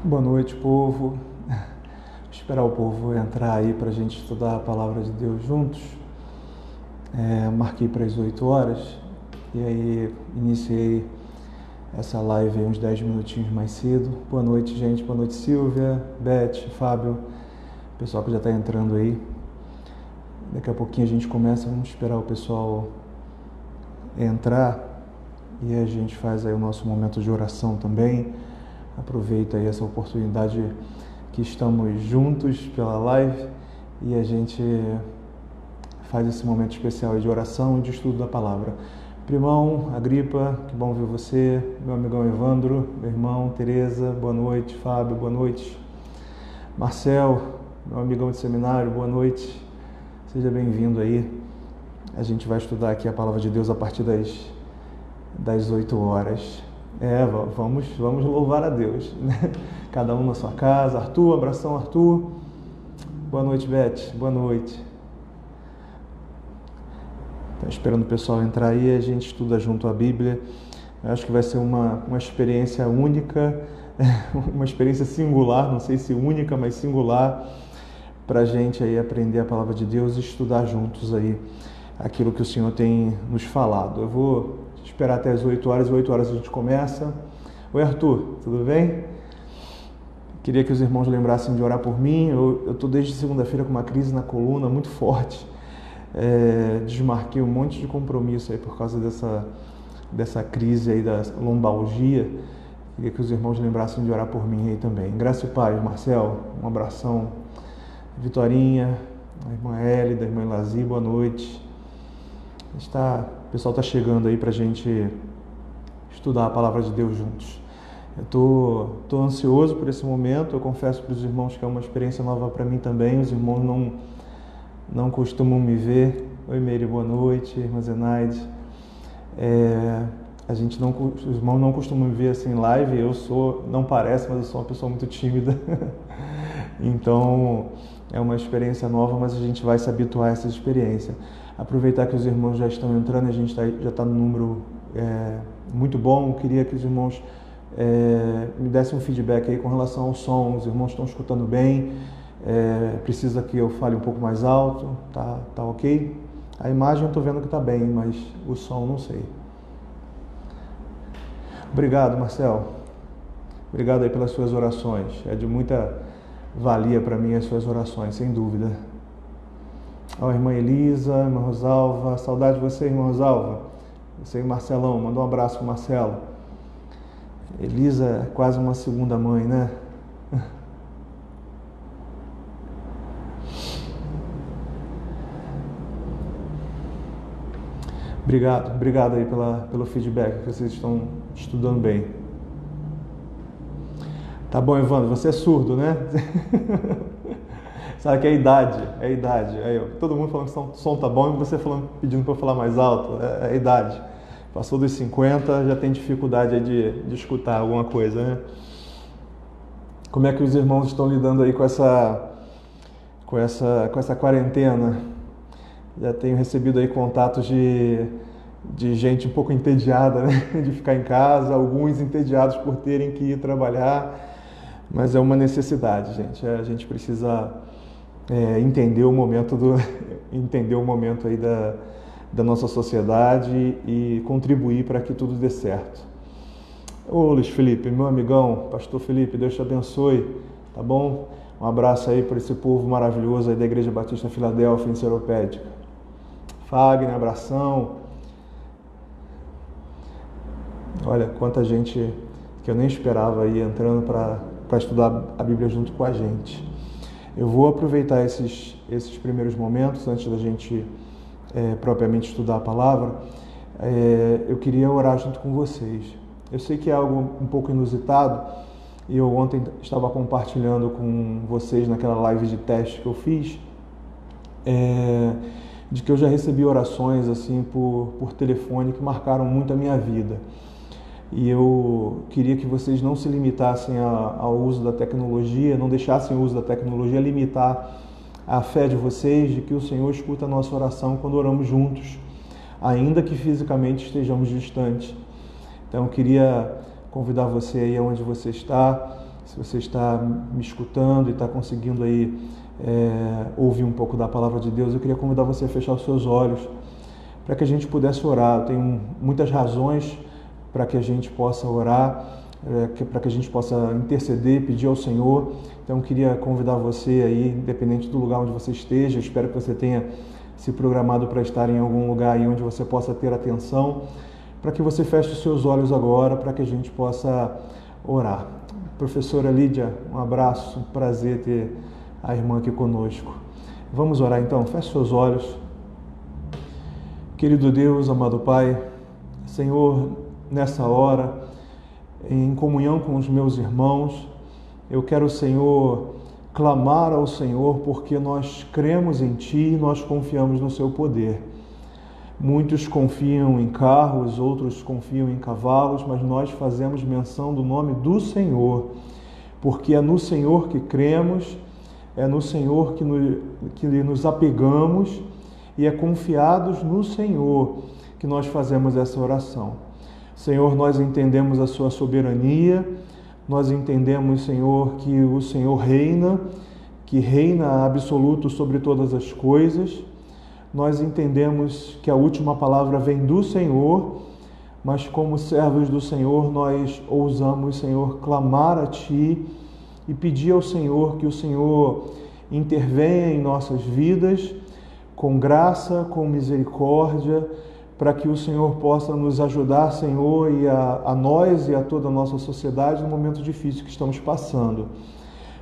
Boa noite, povo. Vou esperar o povo entrar aí para a gente estudar a palavra de Deus juntos. Marquei para as 8 horas e aí iniciei essa live aí uns 10 minutinhos mais cedo. Boa noite, gente. Boa noite, Silvia, Beth, Fábio, pessoal que já está entrando aí. Daqui a pouquinho a gente começa, vamos esperar o pessoal entrar e a gente faz aí o nosso momento de oração também. Aproveita aí essa oportunidade que estamos juntos pela live e a gente faz esse momento especial aí de oração e de estudo da palavra. Primão, Agripa, que bom ver você. Meu amigão Evandro, meu irmão, Tereza, boa noite. Fábio, boa noite. Marcel, meu amigão de seminário, boa noite. Seja bem-vindo aí. A gente vai estudar aqui a palavra de Deus a partir das 8 horas. Vamos louvar a Deus, né? Cada um na sua casa. Arthur, abração, Arthur. Boa noite, Beth. Boa noite. Tá esperando o pessoal entrar aí, a gente estuda junto a Bíblia. Eu acho que vai ser uma experiência única, uma experiência singular, não sei se única, mas singular, para a gente aí aprender a palavra de Deus e estudar juntos aí aquilo que o Senhor tem nos falado. Eu vou esperar até as 8 horas, 8 horas a gente começa. Oi, Arthur, tudo bem? Queria que os irmãos lembrassem de orar por mim. Eu estou desde segunda-feira com uma crise na coluna muito forte. Desmarquei um monte de compromisso aí por causa dessa crise aí da lombalgia. Queria que os irmãos lembrassem de orar por mim aí também. Graça e paz, Marcel, um abração. Vitorinha, a irmã Hélida, a irmã Lazi, boa noite. O pessoal está chegando aí para a gente estudar a palavra de Deus juntos. Eu estou ansioso por esse momento. Eu confesso para os irmãos que é uma experiência nova para mim também. Os irmãos não costumam me ver. Oi, Meire, boa noite. Irmã Zenaide. Os irmãos não costumam me ver assim em live. Não parece, mas eu sou uma pessoa muito tímida. Então, é uma experiência nova, mas a gente vai se habituar a essa experiência. Aproveitar que os irmãos já estão entrando, a gente já está no número muito bom. Eu queria que os irmãos me dessem um feedback aí com relação ao som. Os irmãos estão escutando bem? Precisa que eu fale um pouco mais alto? Tá ok? A imagem eu estou vendo que está bem, mas o som não sei. Obrigado, Marcel. Obrigado aí pelas suas orações. É de muita valia para mim as suas orações, sem dúvida. Ó, irmã Elisa, irmã Rosalva, saudade de você, irmã Rosalva. Você e Marcelão, manda um abraço pro Marcelo. Elisa é quase uma segunda mãe, né? Obrigado aí pelo feedback, que vocês estão estudando bem. Tá bom, Evandro, você é surdo, né? Sabe que é a idade. Aí, todo mundo falando que o som tá bom e você pedindo para eu falar mais alto. É a idade. Passou dos 50, já tem dificuldade aí de escutar alguma coisa, né? Como é que os irmãos estão lidando aí com essa quarentena? Já tenho recebido aí contatos de gente um pouco entediada, né? De ficar em casa, alguns entediados por terem que ir trabalhar, mas é uma necessidade, gente. A gente precisa entender o momento aí da nossa sociedade e contribuir para que tudo dê certo. Ô Luiz Felipe, meu amigão, pastor Felipe, Deus te abençoe, tá bom? Um abraço aí para esse povo maravilhoso aí da Igreja Batista Filadélfia, em Seropédica. Fagner, abração. Olha, quanta gente que eu nem esperava aí entrando para estudar a Bíblia junto com a gente. Eu vou aproveitar esses primeiros momentos, antes da gente propriamente estudar a palavra. Eu queria orar junto com vocês. Eu sei que é algo um pouco inusitado, e eu ontem estava compartilhando com vocês naquela live de teste que eu fiz, de que eu já recebi orações assim por telefone que marcaram muito a minha vida. E eu queria que vocês não se limitassem ao uso da tecnologia, não deixassem o uso da tecnologia limitar a fé de vocês, de que o Senhor escuta a nossa oração quando oramos juntos, ainda que fisicamente estejamos distantes. Então eu queria convidar você aí onde você está, Se você está me escutando e está conseguindo aí ouvir um pouco da palavra de Deus, eu queria convidar você a fechar os seus olhos para que a gente pudesse orar. Eu tenho muitas razões para que a gente possa orar, para que a gente possa interceder, pedir ao Senhor. Então eu queria convidar você aí, independente do lugar onde você esteja, espero que você tenha se programado para estar em algum lugar aí onde você possa ter atenção, para que você feche os seus olhos agora, para que a gente possa orar. Professora Lídia, um abraço, um prazer ter a irmã aqui conosco. Vamos orar então, feche seus olhos. Querido Deus, amado Pai, Senhor, nessa hora, em comunhão com os meus irmãos, eu quero, Senhor, clamar ao Senhor porque nós cremos em Ti e nós confiamos no Seu poder. Muitos confiam em carros, outros confiam em cavalos, mas nós fazemos menção do nome do Senhor, porque é no Senhor que cremos, é no Senhor que nos apegamos e é confiados no Senhor que nós fazemos essa oração. Senhor, nós entendemos a Sua soberania, nós entendemos, Senhor, que o Senhor reina, que reina absoluto sobre todas as coisas. Nós entendemos que a última palavra vem do Senhor, mas como servos do Senhor, nós ousamos, Senhor, clamar a Ti e pedir ao Senhor que o Senhor intervenha em nossas vidas com graça, com misericórdia, para que o Senhor possa nos ajudar, Senhor, e a nós e a toda a nossa sociedade no momento difícil que estamos passando.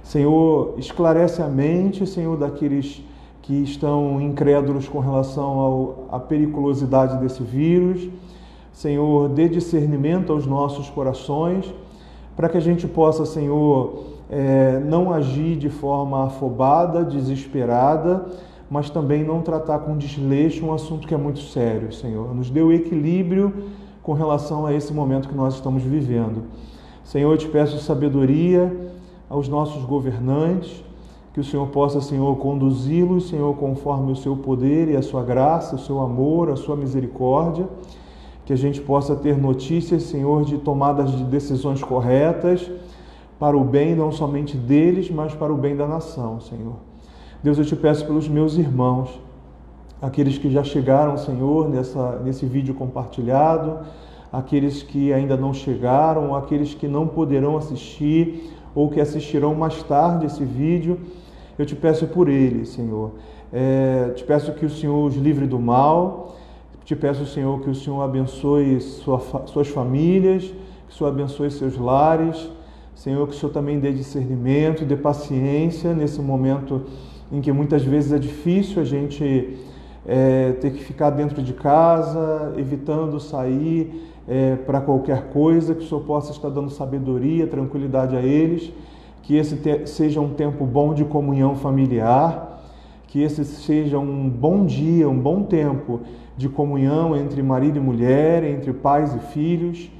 Senhor, esclarece a mente, Senhor, daqueles que estão incrédulos com relação à periculosidade desse vírus. Senhor, dê discernimento aos nossos corações, para que a gente possa, Senhor, não agir de forma afobada, desesperada, mas também não tratar com desleixo um assunto que é muito sério, Senhor. Nos dê o equilíbrio com relação a esse momento que nós estamos vivendo. Senhor, eu te peço sabedoria aos nossos governantes, que o Senhor possa, Senhor, conduzi-los, Senhor, conforme o seu poder e a sua graça, o seu amor, a sua misericórdia, que a gente possa ter notícias, Senhor, de tomadas de decisões corretas para o bem não somente deles, mas para o bem da nação, Senhor. Deus, eu te peço pelos meus irmãos, aqueles que já chegaram, Senhor, nesse vídeo compartilhado, aqueles que ainda não chegaram, aqueles que não poderão assistir ou que assistirão mais tarde esse vídeo, eu te peço por eles, Senhor. Te peço que o Senhor os livre do mal, te peço, Senhor, que o Senhor abençoe suas famílias, que o Senhor abençoe seus lares, Senhor, que o Senhor também dê discernimento, dê paciência nesse momento em que muitas vezes é difícil a gente ter que ficar dentro de casa, evitando sair para qualquer coisa, que o Senhor possa estar dando sabedoria, tranquilidade a eles, que esse seja um tempo bom de comunhão familiar, que esse seja um bom dia, um bom tempo de comunhão entre marido e mulher, entre pais e filhos,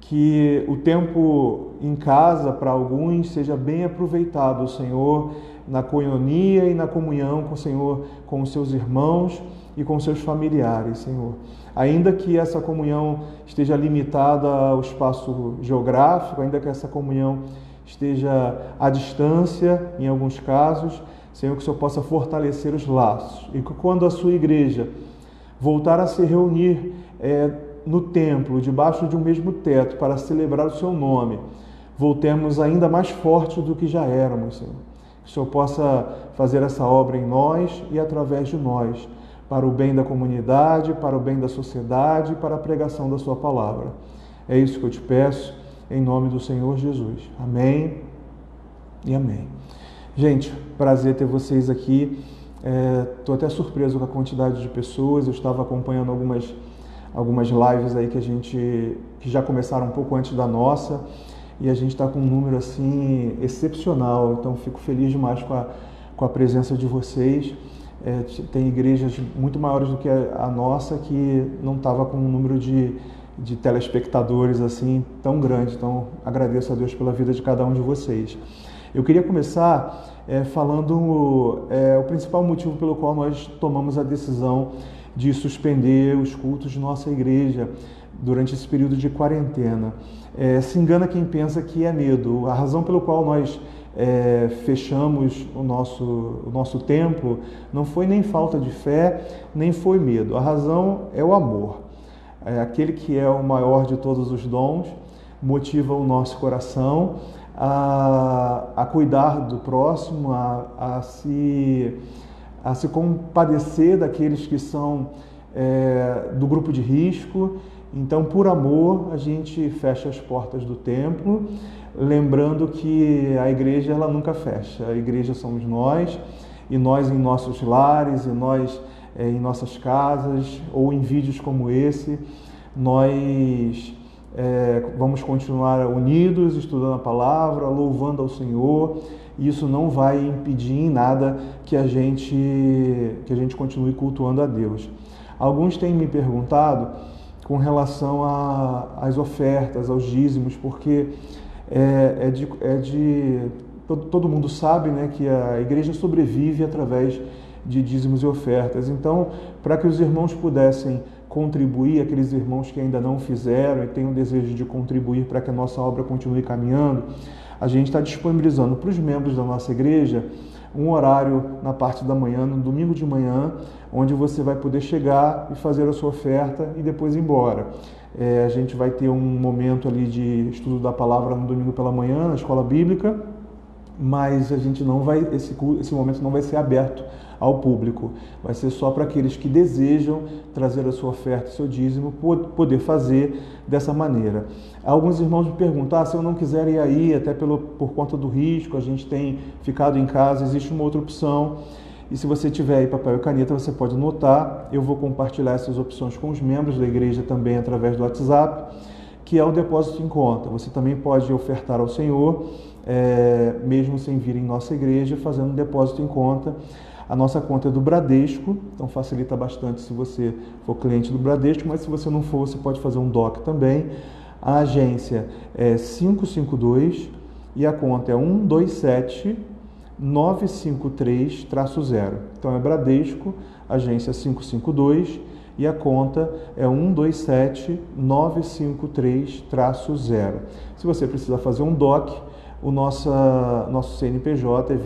que o tempo em casa para alguns seja bem aproveitado, Senhor, na coinonia e na comunhão com o Senhor, com os seus irmãos e com os seus familiares, Senhor. Ainda que essa comunhão esteja limitada ao espaço geográfico, ainda que essa comunhão esteja à distância, em alguns casos, Senhor, que o Senhor possa fortalecer os laços. E que quando a sua igreja voltar a se reunir no templo, debaixo de um mesmo teto, para celebrar o seu nome, voltemos ainda mais fortes do que já éramos, Senhor. Que o Senhor possa fazer essa obra em nós e através de nós, para o bem da comunidade, para o bem da sociedade, para a pregação da sua palavra. É isso que eu te peço, em nome do Senhor Jesus. Amém e amém. Gente, prazer ter vocês aqui. Estou até surpreso com a quantidade de pessoas. Eu estava acompanhando algumas lives aí que já começaram um pouco antes da nossa, e a gente está com um número assim excepcional. Então fico feliz demais com a presença de vocês. Tem igrejas muito maiores do que a nossa que não estava com um número de telespectadores assim tão grande. Então agradeço a Deus pela vida de cada um de vocês. Eu queria começar falando o principal motivo pelo qual nós tomamos a decisão de suspender os cultos de nossa igreja durante esse período de quarentena. Se engana quem pensa que é medo. A razão pelo qual nós fechamos o nosso templo não foi nem falta de fé, nem foi medo. A razão é o amor. Aquele que é o maior de todos os dons motiva o nosso coração a cuidar do próximo, a se compadecer daqueles que são do grupo de risco. Então, por amor, a gente fecha as portas do templo, lembrando que a igreja ela nunca fecha. A igreja somos nós, e nós em nossos lares, e nós em nossas casas, ou em vídeos como esse, nós vamos continuar unidos, estudando a palavra, louvando ao Senhor, e isso não vai impedir em nada que a gente continue cultuando a Deus. Alguns têm me perguntado com relação às ofertas, aos dízimos, porque todo mundo sabe, né, que a igreja sobrevive através de dízimos e ofertas. Então, para que os irmãos pudessem contribuir, aqueles irmãos que ainda não fizeram e têm o desejo de contribuir para que a nossa obra continue caminhando, a gente está disponibilizando para os membros da nossa igreja um horário na parte da manhã, no domingo de manhã, onde você vai poder chegar e fazer a sua oferta e depois ir embora. A gente vai ter um momento ali de estudo da palavra no domingo pela manhã, na escola bíblica, mas a gente não vai, esse momento não vai ser aberto ao público, vai ser só para aqueles que desejam trazer a sua oferta, seu dízimo, poder fazer dessa maneira. Alguns irmãos me perguntam, se eu não quiser ir aí, até por conta do risco, a gente tem ficado em casa, existe uma outra opção, e se você tiver aí papel e caneta, você pode anotar. Eu vou compartilhar essas opções com os membros da igreja também através do WhatsApp, que é o depósito em conta. Você também pode ofertar ao Senhor, mesmo sem vir em nossa igreja, fazendo um depósito em conta. A nossa conta é do Bradesco, então facilita bastante se você for cliente do Bradesco, mas se você não for, você pode fazer um DOC também. A agência é 552 e a conta é 127953-0. Então é Bradesco, agência 552 e a conta é 127953-0. Se você precisa fazer um DOC, o nosso CNPJ é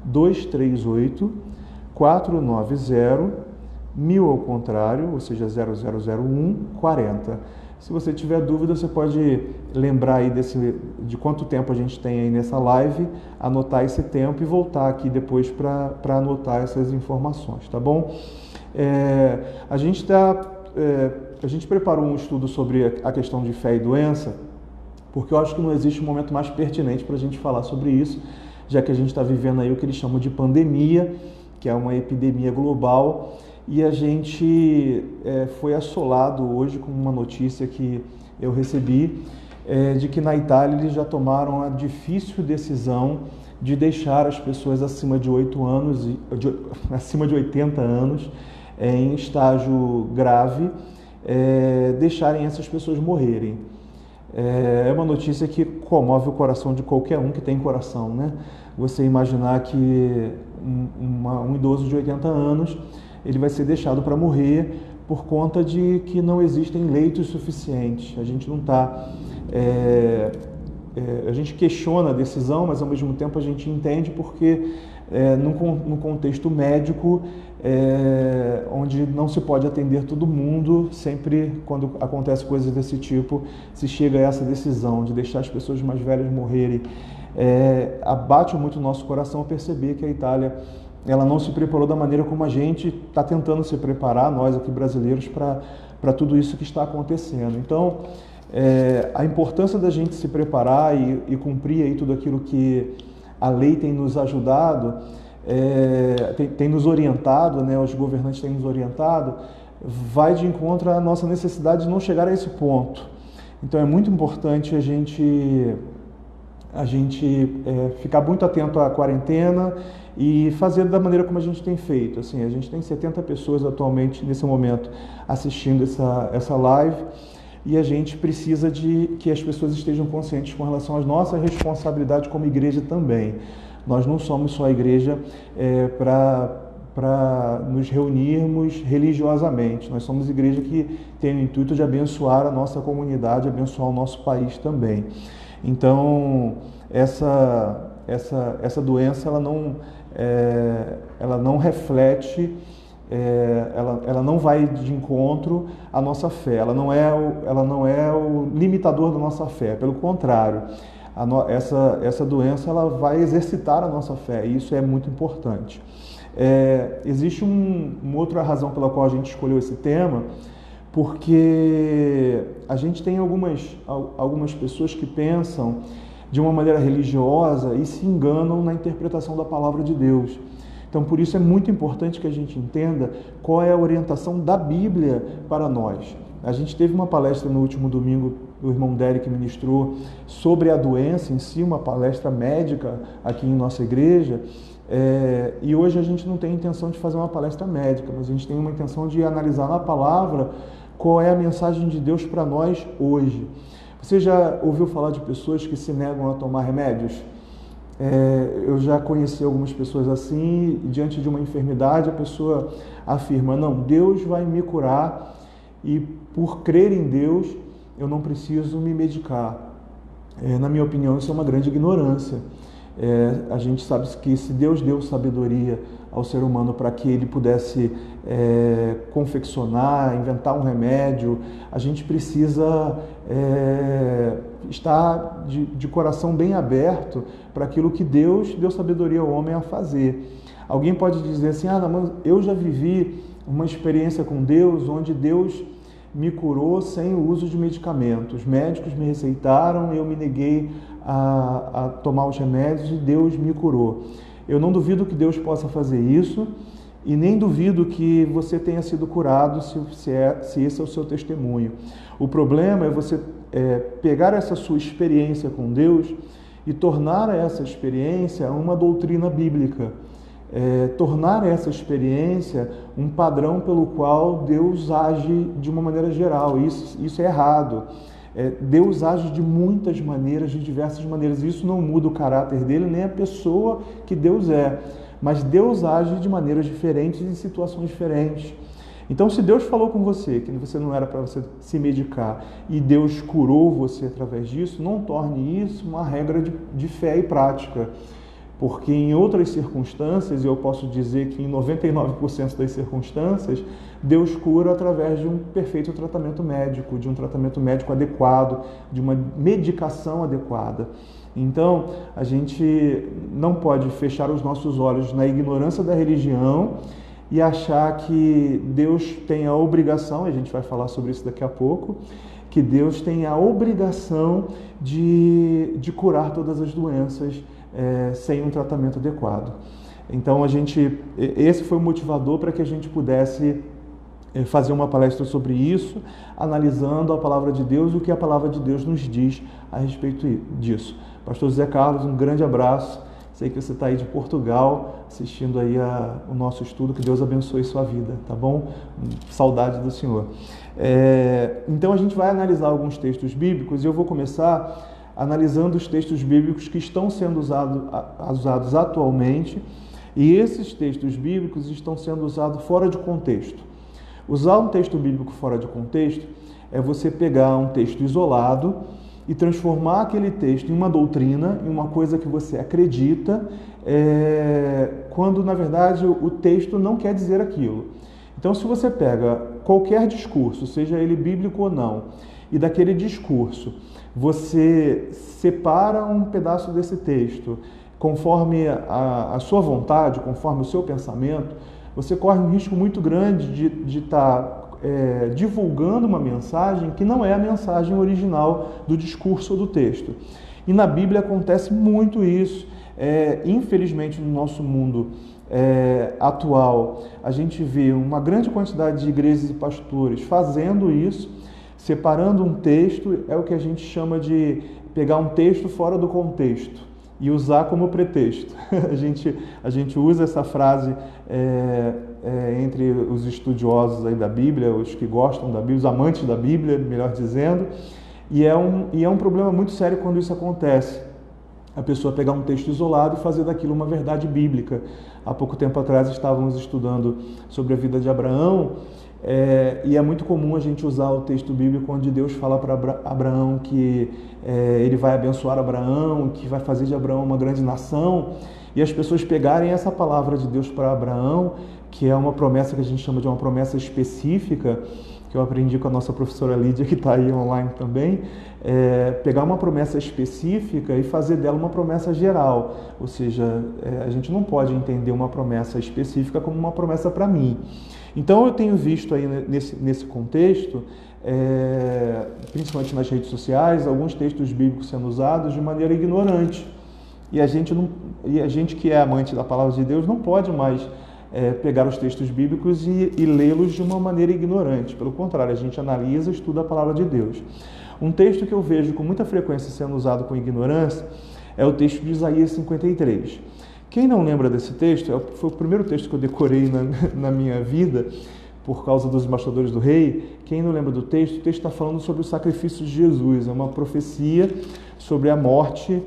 29-238-490-1000 ao contrário, ou seja, 0001-40. Se você tiver dúvida, você pode lembrar aí de quanto tempo a gente tem aí nessa live, anotar esse tempo e voltar aqui depois para anotar essas informações, tá bom? A gente preparou um estudo sobre a questão de fé e doença, porque eu acho que não existe um momento mais pertinente para a gente falar sobre isso, já que a gente está vivendo aí o que eles chamam de pandemia, que é uma epidemia global, e a gente foi assolado hoje com uma notícia que eu recebi, de que na Itália eles já tomaram a difícil decisão de deixar as pessoas acima de 80 anos em estágio grave, deixarem essas pessoas morrerem. É uma notícia que comove o coração de qualquer um que tem coração, né? Você imaginar que um idoso de 80 anos, ele vai ser deixado para morrer por conta de que não existem leitos suficientes. A gente não está... a gente questiona a decisão, mas ao mesmo tempo a gente entende porque no contexto médico, onde não se pode atender todo mundo, sempre quando acontece coisas desse tipo, se chega a essa decisão de deixar as pessoas mais velhas morrerem. Abate muito o nosso coração perceber que a Itália ela não se preparou da maneira como a gente está tentando se preparar, nós aqui brasileiros, para tudo isso que está acontecendo. Então, a importância da gente se preparar e cumprir aí tudo aquilo que a lei tem nos ajudado, tem nos orientado, né, os governantes têm nos orientado, vai de encontro à nossa necessidade de não chegar a esse ponto. Então é muito importante a gente ficar muito atento à quarentena e fazer da maneira como a gente tem feito. Assim, a gente tem 70 pessoas atualmente, nesse momento, assistindo essa live, e a gente precisa de que as pessoas estejam conscientes com relação às nossas responsabilidades como igreja também. Nós não somos só a igreja para nos reunirmos religiosamente. Nós somos igreja que tem o intuito de abençoar a nossa comunidade, abençoar o nosso país também. Então, essa doença ela não reflete, ela não vai de encontro à nossa fé, ela não é o limitador da nossa fé, pelo contrário, essa doença ela vai exercitar a nossa fé, e isso é muito importante. Existe uma outra razão pela qual a gente escolheu esse tema, porque a gente tem algumas pessoas que pensam de uma maneira religiosa e se enganam na interpretação da palavra de Deus. Então, por isso é muito importante que a gente entenda qual é a orientação da Bíblia para nós. A gente teve uma palestra no último domingo, o irmão Derek ministrou sobre a doença em si, uma palestra médica aqui em nossa igreja. E hoje a gente não tem intenção de fazer uma palestra médica, mas a gente tem uma intenção de analisar na palavra qual é a mensagem de Deus para nós hoje. Você já ouviu falar de pessoas que se negam a tomar remédios? Eu já conheci algumas pessoas assim, e diante de uma enfermidade a pessoa afirma, não, Deus vai me curar e por crer em Deus eu não preciso me medicar. Na minha opinião, isso é uma grande ignorância. A gente sabe que se Deus deu sabedoria ao ser humano para que ele pudesse confeccionar, inventar um remédio, a gente precisa estar de coração bem aberto para aquilo que Deus deu sabedoria ao homem a fazer. Alguém pode dizer assim, mas eu já vivi uma experiência com Deus onde Deus me curou sem o uso de medicamentos. Os médicos me receitaram, eu me neguei a tomar os remédios e Deus me curou. Eu não duvido que Deus possa fazer isso e nem duvido que você tenha sido curado se esse é o seu testemunho. O problema é você pegar essa sua experiência com Deus e tornar essa experiência uma doutrina bíblica. Tornar essa experiência um padrão pelo qual Deus age de uma maneira geral. Isso é errado. Deus age de muitas maneiras, de diversas maneiras. Isso não muda o caráter dele, nem a pessoa que Deus é. Mas Deus age de maneiras diferentes e em situações diferentes. Então, se Deus falou com você que você não era para você se medicar e Deus curou você através disso, não torne isso uma regra de fé e prática. Porque em outras circunstâncias, eu posso dizer que em 99% das circunstâncias, Deus cura através de um perfeito tratamento médico, de um tratamento médico adequado, de uma medicação adequada. Então, a gente não pode fechar os nossos olhos na ignorância da religião e achar que Deus tem a obrigação, e a gente vai falar sobre isso daqui a pouco, que Deus tem a obrigação de curar todas as doenças sem um tratamento adequado. Então, esse foi o motivador para que a gente pudesse fazer uma palestra sobre isso, analisando a palavra de Deus e o que a palavra de Deus nos diz a respeito disso. Pastor José Carlos, um grande abraço. Sei que você está aí de Portugal assistindo aí o nosso estudo. Que Deus abençoe sua vida, tá bom? Saudade do Senhor. Então a gente vai analisar alguns textos bíblicos e eu vou começar analisando os textos bíblicos que estão sendo usados atualmente, e esses textos bíblicos estão sendo usados fora de contexto. Usar um texto bíblico fora de contexto é você pegar um texto isolado e transformar aquele texto em uma doutrina, em uma coisa que você acredita, quando na verdade o texto não quer dizer aquilo. Então, se você pega qualquer discurso, seja ele bíblico ou não, e daquele discurso você separa um pedaço desse texto conforme a sua vontade, conforme o seu pensamento, você corre um risco muito grande de estar divulgando uma mensagem que não é a mensagem original do discurso ou do texto. E na Bíblia acontece muito isso. Infelizmente, no nosso mundo atual, a gente vê uma grande quantidade de igrejas e pastores fazendo isso, separando um texto, é o que a gente chama de pegar um texto fora do contexto e usar como pretexto. A gente usa essa frase entre os estudiosos aí da Bíblia, os que gostam da Bíblia, os amantes da Bíblia, melhor dizendo, e é um problema muito sério quando isso acontece. a pessoa pegar um texto isolado e fazer daquilo uma verdade bíblica. Há pouco tempo atrás estávamos estudando sobre a vida de Abraão, e é muito comum a gente usar o texto bíblico onde Deus fala para Abraão que ele vai abençoar Abraão, que vai fazer de Abraão uma grande nação, e as pessoas pegarem essa palavra de Deus para Abraão, que é uma promessa que a gente chama de uma promessa específica, que eu aprendi com a nossa professora Lídia, que está aí online também, pegar uma promessa específica e fazer dela uma promessa geral. Ou seja, a gente não pode entender uma promessa específica como uma promessa para mim. Então eu tenho visto aí nesse contexto, principalmente nas redes sociais, alguns textos bíblicos sendo usados de maneira ignorante. E a gente que é amante da palavra de Deus não pode mais pegar os textos bíblicos e lê-los de uma maneira ignorante. Pelo contrário, a gente analisa e estuda a palavra de Deus. Um texto que eu vejo com muita frequência sendo usado com ignorância é o texto de Isaías 53. Quem não lembra desse texto, foi o primeiro texto que eu decorei na minha vida, por causa dos embaixadores do rei. Quem não lembra do texto, o texto está falando sobre o sacrifício de Jesus, é uma profecia sobre a morte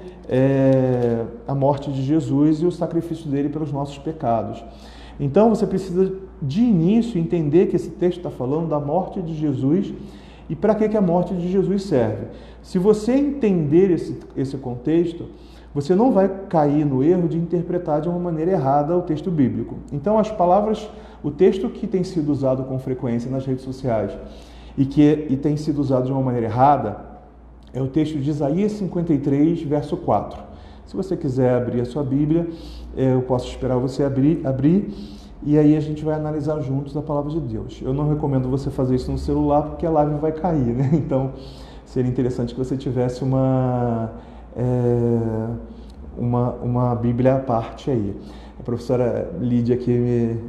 de Jesus e o sacrifício dele pelos nossos pecados. Então você precisa de início entender que esse texto está falando da morte de Jesus e para que a morte de Jesus serve. Se você entender esse contexto, você não vai cair no erro de interpretar de uma maneira errada o texto bíblico. Então o texto que tem sido usado com frequência nas redes sociais e tem sido usado de uma maneira errada é o texto de Isaías 53, verso 4. Se você quiser abrir a sua Bíblia, eu posso esperar você abrir, e aí a gente vai analisar juntos a palavra de Deus. Eu não recomendo você fazer isso no celular, porque a live vai cair, né? Então, seria interessante que você tivesse uma Bíblia à parte aí. A professora Lídia aqui me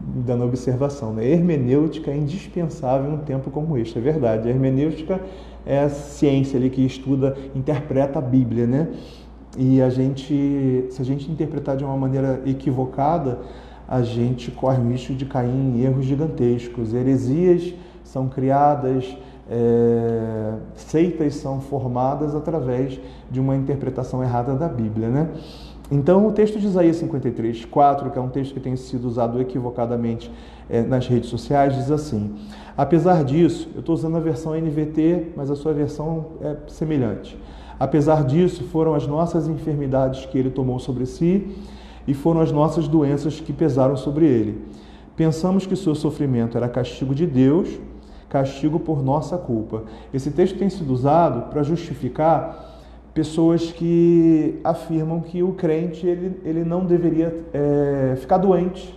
dando observação, né? Hermenêutica é indispensável em um tempo como este, é verdade. A hermenêutica é a ciência ali que estuda, interpreta a Bíblia, né? E se a gente interpretar de uma maneira equivocada, a gente corre o risco de cair em erros gigantescos. Heresias são criadas, seitas são formadas através de uma interpretação errada da Bíblia, né? Então, o texto de Isaías 53, 4, que é um texto que tem sido usado equivocadamente nas redes sociais, diz assim: apesar disso, eu estou usando a versão NVT, mas a sua versão é semelhante. Apesar disso, foram as nossas enfermidades que ele tomou sobre si e foram as nossas doenças que pesaram sobre ele. Pensamos que o seu sofrimento era castigo de Deus, castigo por nossa culpa. Esse texto tem sido usado para justificar pessoas que afirmam que o crente ele não deveria ficar doente,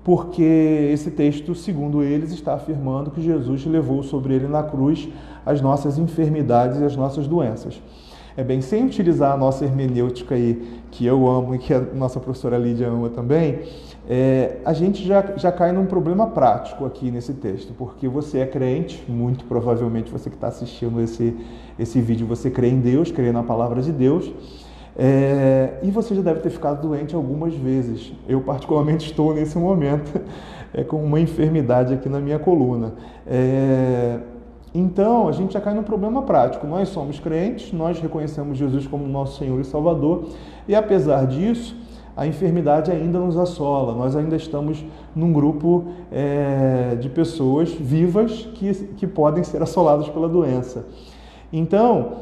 porque esse texto, segundo eles, está afirmando que Jesus levou sobre ele na cruz as nossas enfermidades e as nossas doenças. Bem, sem utilizar a nossa hermenêutica aí, que eu amo e que a nossa professora Lídia ama também, a gente já cai num problema prático aqui nesse texto, porque você é crente, muito provavelmente você que está assistindo esse vídeo, você crê em Deus, crê na palavra de Deus, e você já deve ter ficado doente algumas vezes. Eu particularmente estou nesse momento com uma enfermidade aqui na minha coluna. Então, a gente já cai num problema prático. Nós somos crentes, nós reconhecemos Jesus como nosso Senhor e Salvador, e apesar disso, a enfermidade ainda nos assola. Nós ainda estamos num grupo de pessoas vivas que podem ser assoladas pela doença. Então,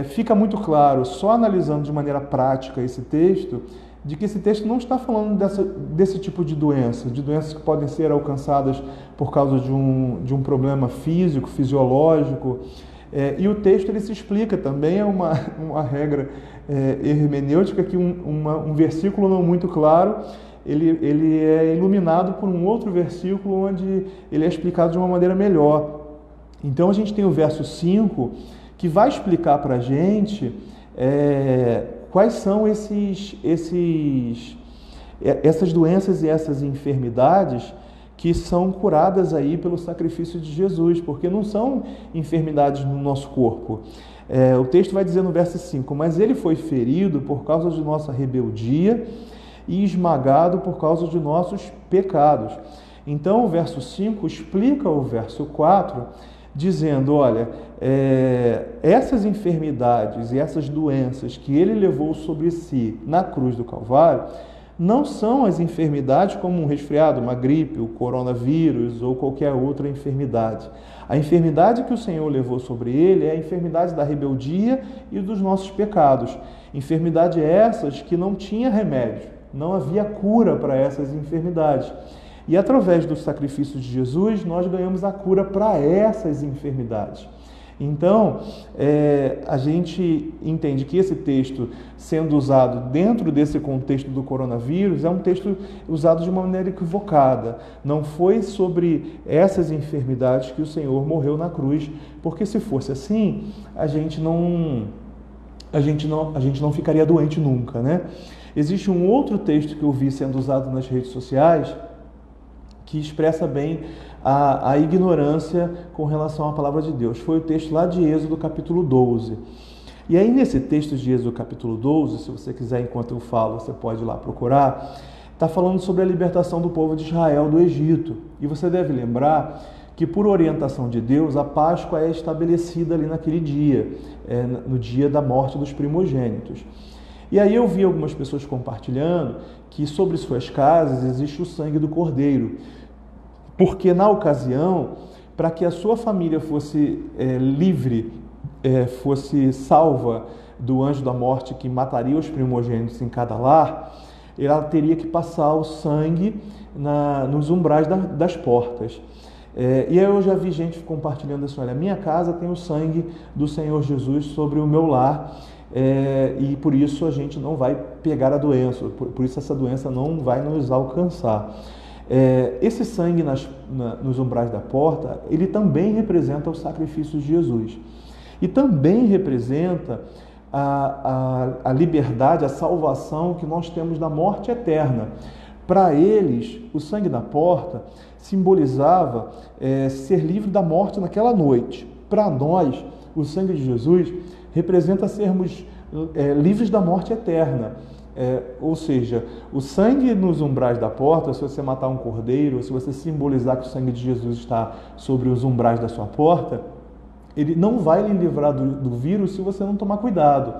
fica muito claro, só analisando de maneira prática esse texto, de que esse texto não está falando desse tipo de doenças que podem ser alcançadas por causa de um problema físico, fisiológico. E o texto ele se explica também, é uma regra hermenêutica que um versículo não muito claro, ele é iluminado por um outro versículo onde ele é explicado de uma maneira melhor. Então a gente tem o verso 5, que vai explicar para a gente quais são essas doenças e essas enfermidades que são curadas aí pelo sacrifício de Jesus, porque não são enfermidades no nosso corpo. O texto vai dizer no verso 5, mas ele foi ferido por causa de nossa rebeldia e esmagado por causa de nossos pecados. Então o verso 5 explica o verso 4, dizendo, olha, essas enfermidades e essas doenças que ele levou sobre si na cruz do Calvário, não são as enfermidades como um resfriado, uma gripe, o coronavírus ou qualquer outra enfermidade. A enfermidade que o Senhor levou sobre ele é a enfermidade da rebeldia e dos nossos pecados. Enfermidade essas que não tinha remédio, não havia cura para essas enfermidades. E através do sacrifício de Jesus, nós ganhamos a cura para essas enfermidades. Então, a gente entende que esse texto, sendo usado dentro desse contexto do coronavírus, é um texto usado de uma maneira equivocada. Não foi sobre essas enfermidades que o Senhor morreu na cruz, porque se fosse assim, a gente não ficaria doente nunca, né? Existe um outro texto que eu vi sendo usado nas redes sociais que expressa bem a ignorância com relação à palavra de Deus. Foi o texto lá de Êxodo capítulo 12. E aí nesse texto de Êxodo capítulo 12, se você quiser, enquanto eu falo, você pode ir lá procurar, está falando sobre a libertação do povo de Israel do Egito. E você deve lembrar que por orientação de Deus, a Páscoa é estabelecida ali naquele dia, no dia da morte dos primogênitos. E aí eu vi algumas pessoas compartilhando que sobre suas casas existe o sangue do cordeiro, porque na ocasião, para que a sua família fosse livre, fosse salva do anjo da morte que mataria os primogênitos em cada lar, ela teria que passar o sangue nos umbrais das portas. E aí eu já vi gente compartilhando assim, olha, minha casa tem o sangue do Senhor Jesus sobre o meu lar, e por isso a gente não vai pegar a doença, por isso essa doença não vai nos alcançar. Esse sangue nos umbrais da porta, ele também representa o sacrifício de Jesus. E também representa a liberdade, a salvação que nós temos da morte eterna. Para eles, o sangue da porta simbolizava ser livre da morte naquela noite. Para nós, o sangue de Jesus representa sermos livres da morte eterna. Ou seja, o sangue nos umbrais da porta, se você matar um cordeiro, se você simbolizar que o sangue de Jesus está sobre os umbrais da sua porta, ele não vai lhe livrar do vírus se você não tomar cuidado.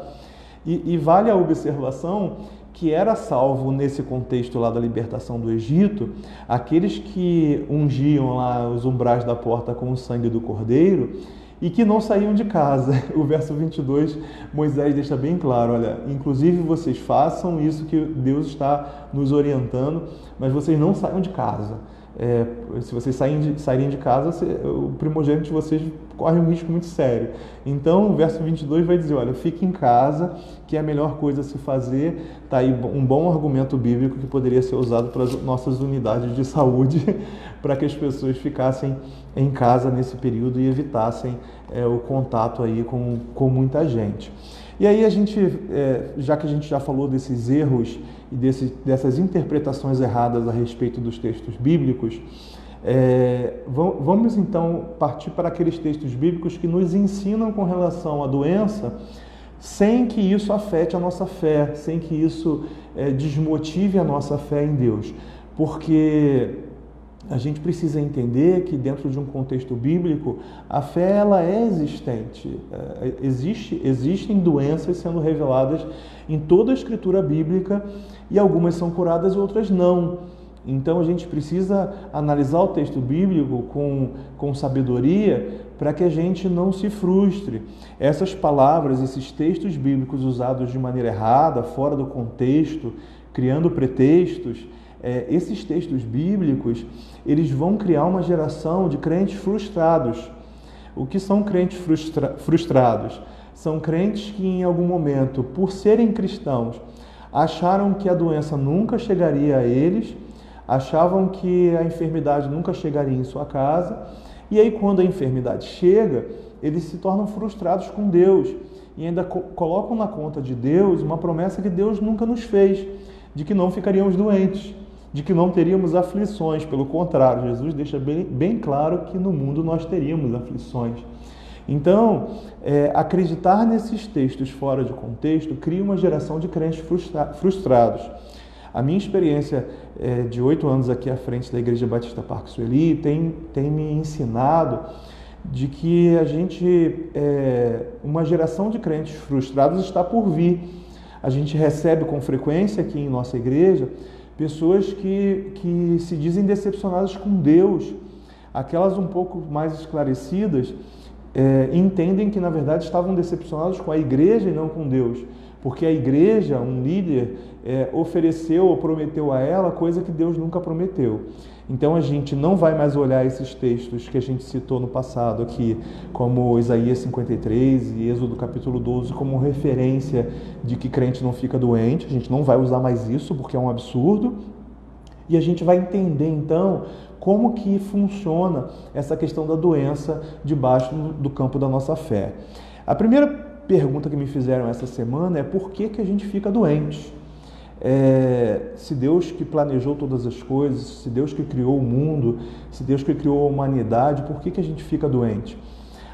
E vale a observação que era salvo nesse contexto lá da libertação do Egito, aqueles que ungiam lá os umbrais da porta com o sangue do cordeiro, e que não saíam de casa. O verso 22, Moisés deixa bem claro, olha, inclusive vocês façam isso que Deus está nos orientando, mas vocês não saiam de casa. Se vocês saírem de casa, o primogênito de vocês corre um risco muito sério. Então, o verso 22 vai dizer, olha, fique em casa, que é a melhor coisa a se fazer. Está aí um bom argumento bíblico que poderia ser usado para as nossas unidades de saúde, para que as pessoas ficassem em casa nesse período e evitassem o contato aí com muita gente. E aí a gente, já que a gente já falou desses erros e dessas interpretações erradas a respeito dos textos bíblicos, vamos então partir para aqueles textos bíblicos que nos ensinam com relação à doença, sem que isso afete a nossa fé, sem que isso desmotive a nossa fé em Deus. Porque a gente precisa entender que dentro de um contexto bíblico, a fé ela é existente. Existem doenças sendo reveladas em toda a escritura bíblica e algumas são curadas e outras não. Então a gente precisa analisar o texto bíblico com sabedoria para que a gente não se frustre. Essas palavras, esses textos bíblicos usados de maneira errada, fora do contexto, criando pretextos, esses textos bíblicos, eles vão criar uma geração de crentes frustrados. O que são crentes frustrados? São crentes que em algum momento, por serem cristãos, acharam que a doença nunca chegaria a eles, achavam que a enfermidade nunca chegaria em sua casa, e aí quando a enfermidade chega, eles se tornam frustrados com Deus e ainda colocam na conta de Deus uma promessa que Deus nunca nos fez, de que não ficaríamos doentes, de que não teríamos aflições. Pelo contrário, Jesus deixa bem claro que no mundo nós teríamos aflições. Então, acreditar nesses textos fora de contexto cria uma geração de crentes frustrados. A minha experiência de 8 anos aqui à frente da Igreja Batista Parque Sueli tem me ensinado de que uma geração de crentes frustrados está por vir. A gente recebe com frequência aqui em nossa igreja pessoas que se dizem decepcionadas com Deus. Aquelas um pouco mais esclarecidas entendem que, na verdade, estavam decepcionadas com a igreja e não com Deus. Porque a igreja, um líder, ofereceu ou prometeu a ela coisa que Deus nunca prometeu. Então a gente não vai mais olhar esses textos que a gente citou no passado aqui, como Isaías 53 e Êxodo capítulo 12, como referência de que crente não fica doente. A gente não vai usar mais isso porque é um absurdo. E a gente vai entender então como que funciona essa questão da doença debaixo do campo da nossa fé. A primeira pergunta que me fizeram essa semana é por que a gente fica doente? Se Deus que planejou todas as coisas, se Deus que criou o mundo, se Deus que criou a humanidade, por que a gente fica doente?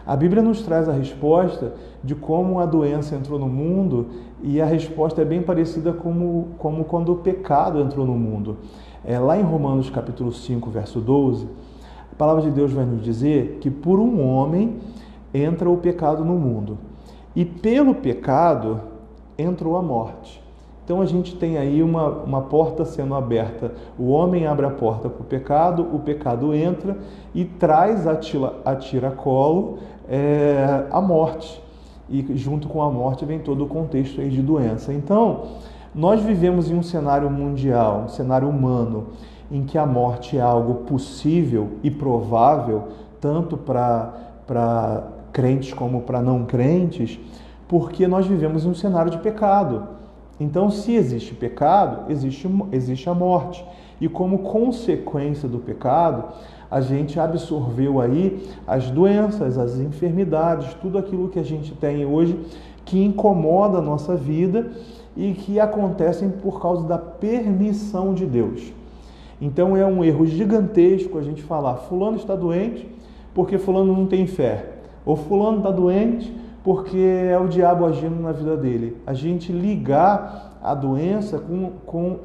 A Bíblia nos traz a resposta de como a doença entrou no mundo, e a resposta é bem parecida como quando o pecado entrou no mundo. Lá em Romanos capítulo 5, verso 12, a palavra de Deus vai nos dizer que por um homem entra o pecado no mundo, e pelo pecado entrou a morte. Então a gente tem aí uma porta sendo aberta. O homem abre a porta para o pecado entra e traz a tiracolo a morte. E junto com a morte vem todo o contexto aí de doença. Então, nós vivemos em um cenário mundial, um cenário humano, em que a morte é algo possível e provável, tanto para crentes como para não crentes, porque nós vivemos em um cenário de pecado. Então, se existe pecado, existe a morte. E como consequência do pecado, a gente absorveu aí as doenças, as enfermidades, tudo aquilo que a gente tem hoje que incomoda a nossa vida e que acontecem por causa da permissão de Deus. Então, é um erro gigantesco a gente falar, fulano está doente porque fulano não tem fé. Ou fulano está doente porque é o diabo agindo na vida dele. A gente ligar a doença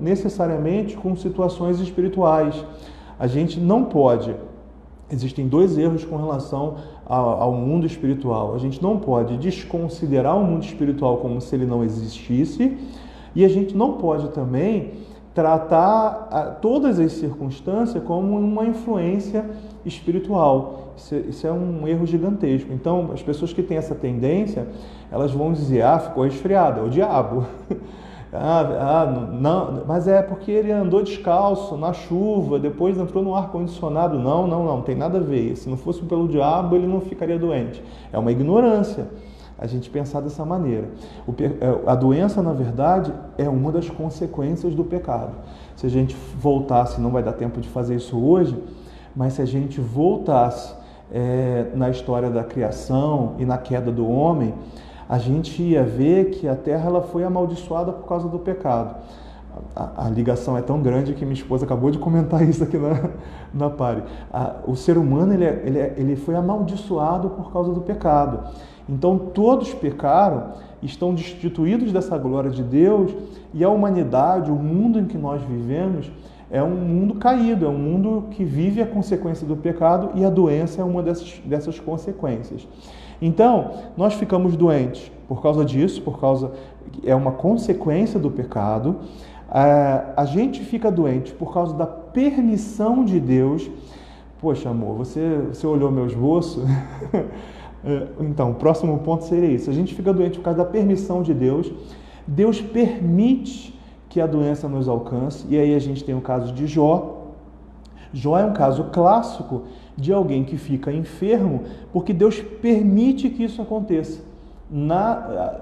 necessariamente com situações espirituais. A gente não pode. Existem dois erros com relação ao mundo espiritual. A gente não pode desconsiderar o mundo espiritual como se ele não existisse, e a gente não pode também tratar todas as circunstâncias como uma influência espiritual. Isso é um erro gigantesco. Então, as pessoas que têm essa tendência, elas vão dizer, ficou resfriado, é o diabo. Não, mas é porque ele andou descalço na chuva, depois entrou no ar-condicionado. Não tem nada a ver. Se não fosse pelo diabo, ele não ficaria doente. É uma ignorância a gente pensar dessa maneira. A doença, na verdade, é uma das consequências do pecado. Se a gente voltasse, não vai dar tempo de fazer isso hoje, mas se a gente voltasse na história da criação e na queda do homem, a gente ia ver que a terra ela foi amaldiçoada por causa do pecado. A ligação é tão grande que minha esposa acabou de comentar isso aqui na Pare. O ser humano ele foi amaldiçoado por causa do pecado. Então todos pecaram, estão destituídos dessa glória de Deus, e a humanidade, o mundo em que nós vivemos, é um mundo caído, é um mundo que vive a consequência do pecado, e a doença é uma dessas consequências. Então, nós ficamos doentes por causa disso, é uma consequência do pecado. A gente fica doente por causa da permissão de Deus. Poxa, amor, você olhou meu esboço? Então, o próximo ponto seria isso. A gente fica doente por causa da permissão de Deus. Deus permite que a doença nos alcance. E aí a gente tem o caso de Jó. Jó é um caso clássico de alguém que fica enfermo porque Deus permite que isso aconteça.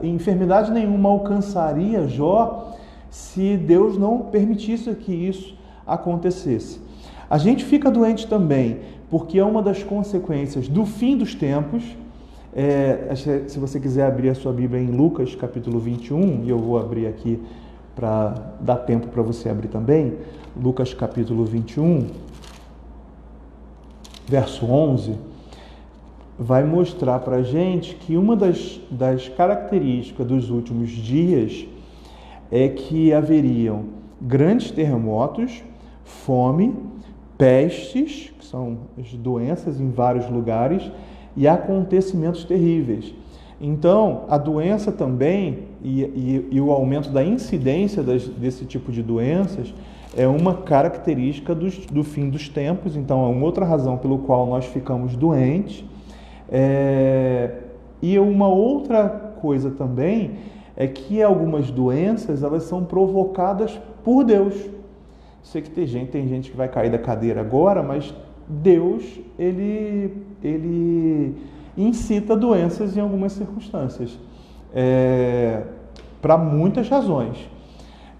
Enfermidade nenhuma alcançaria Jó se Deus não permitisse que isso acontecesse. A gente fica doente também porque é uma das consequências do fim dos tempos. Se você quiser abrir a sua Bíblia em Lucas capítulo 21, e eu vou abrir aqui para dar tempo para você abrir também, Lucas capítulo 21, verso 11, vai mostrar para a gente que uma das características dos últimos dias é que haveriam grandes terremotos, fome, pestes, que são as doenças em vários lugares, e acontecimentos terríveis. Então, a doença também e o aumento da incidência desse tipo de doenças é uma característica do fim dos tempos. Então, é uma outra razão pelo qual nós ficamos doentes. E uma outra coisa também é que algumas doenças elas são provocadas por Deus. Sei que tem gente que vai cair da cadeira agora, mas Deus, ele incita doenças em algumas circunstâncias, para muitas razões.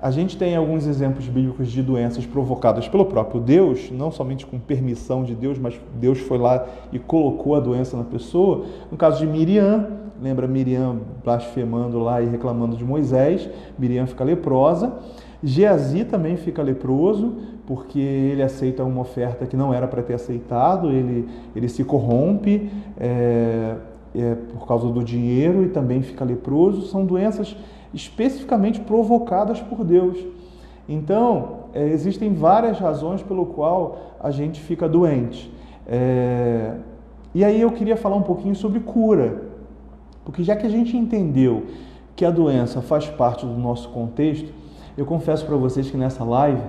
A gente tem alguns exemplos bíblicos de doenças provocadas pelo próprio Deus, não somente com permissão de Deus, mas Deus foi lá e colocou a doença na pessoa. No caso de Miriam, lembra Miriam blasfemando lá e reclamando de Moisés, Miriam fica leprosa. Geazi também fica leproso, porque ele aceita uma oferta que não era para ter aceitado, ele se corrompe por causa do dinheiro e também fica leproso. São doenças especificamente provocadas por Deus. Então, existem várias razões pelo qual a gente fica doente. E aí eu queria falar um pouquinho sobre cura, porque já que a gente entendeu que a doença faz parte do nosso contexto, eu confesso para vocês que nessa live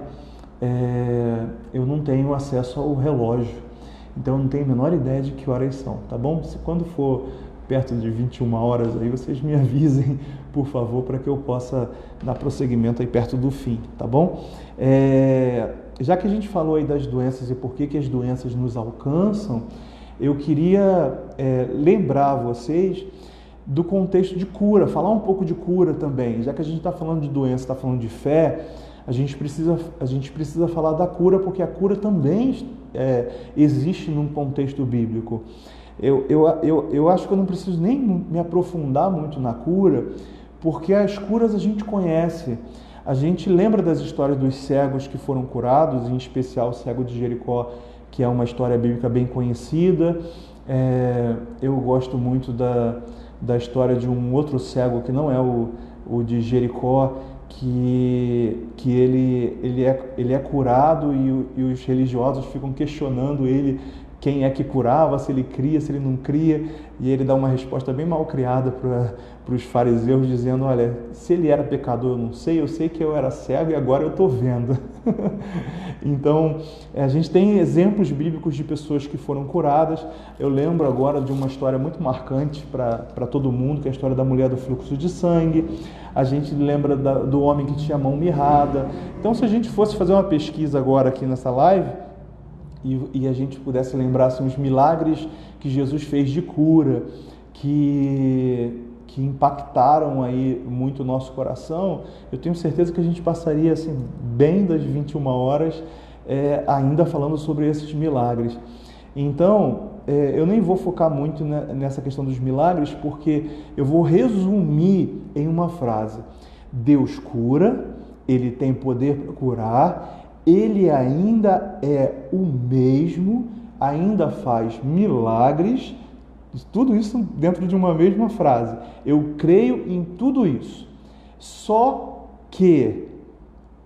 eu não tenho acesso ao relógio, então eu não tenho a menor ideia de que horas são, tá bom? Se quando for perto de 21 horas aí, vocês me avisem, por favor, para que eu possa dar prosseguimento aí perto do fim, tá bom? Já que a gente falou aí das doenças e por que as doenças nos alcançam, eu queria lembrar vocês do contexto de cura, falar um pouco de cura também. Já que a gente está falando de doença, está falando de fé, a gente precisa falar da cura, porque a cura também existe num contexto bíblico. Eu acho que eu não preciso nem me aprofundar muito na cura, porque as curas a gente conhece. A gente lembra das histórias dos cegos que foram curados, em especial o cego de Jericó, que é uma história bíblica bem conhecida. Eu gosto muito da história de um outro cego, que não é o de Jericó, que ele é curado e os religiosos ficam questionando ele quem é que curava, se ele cria, se ele não cria, e ele dá uma resposta bem mal criada para os fariseus, dizendo: olha, se ele era pecador eu sei que eu era cego e agora eu estou vendo. Então, a gente tem exemplos bíblicos de pessoas que foram curadas. Eu lembro agora de uma história muito marcante para todo mundo, que é a história da mulher do fluxo de sangue. A gente lembra do homem que tinha a mão mirrada. Então, se a gente fosse fazer uma pesquisa agora aqui nessa live, e a gente pudesse lembrar assim, os milagres que Jesus fez de cura, que impactaram aí muito o nosso coração, eu tenho certeza que a gente passaria assim, bem das 21 horas ainda falando sobre esses milagres. Então, eu nem vou focar muito nessa questão dos milagres, porque eu vou resumir em uma frase: Deus cura, Ele tem poder para curar, Ele ainda é o mesmo, ainda faz milagres, tudo isso dentro de uma mesma frase. Eu creio em tudo isso, só que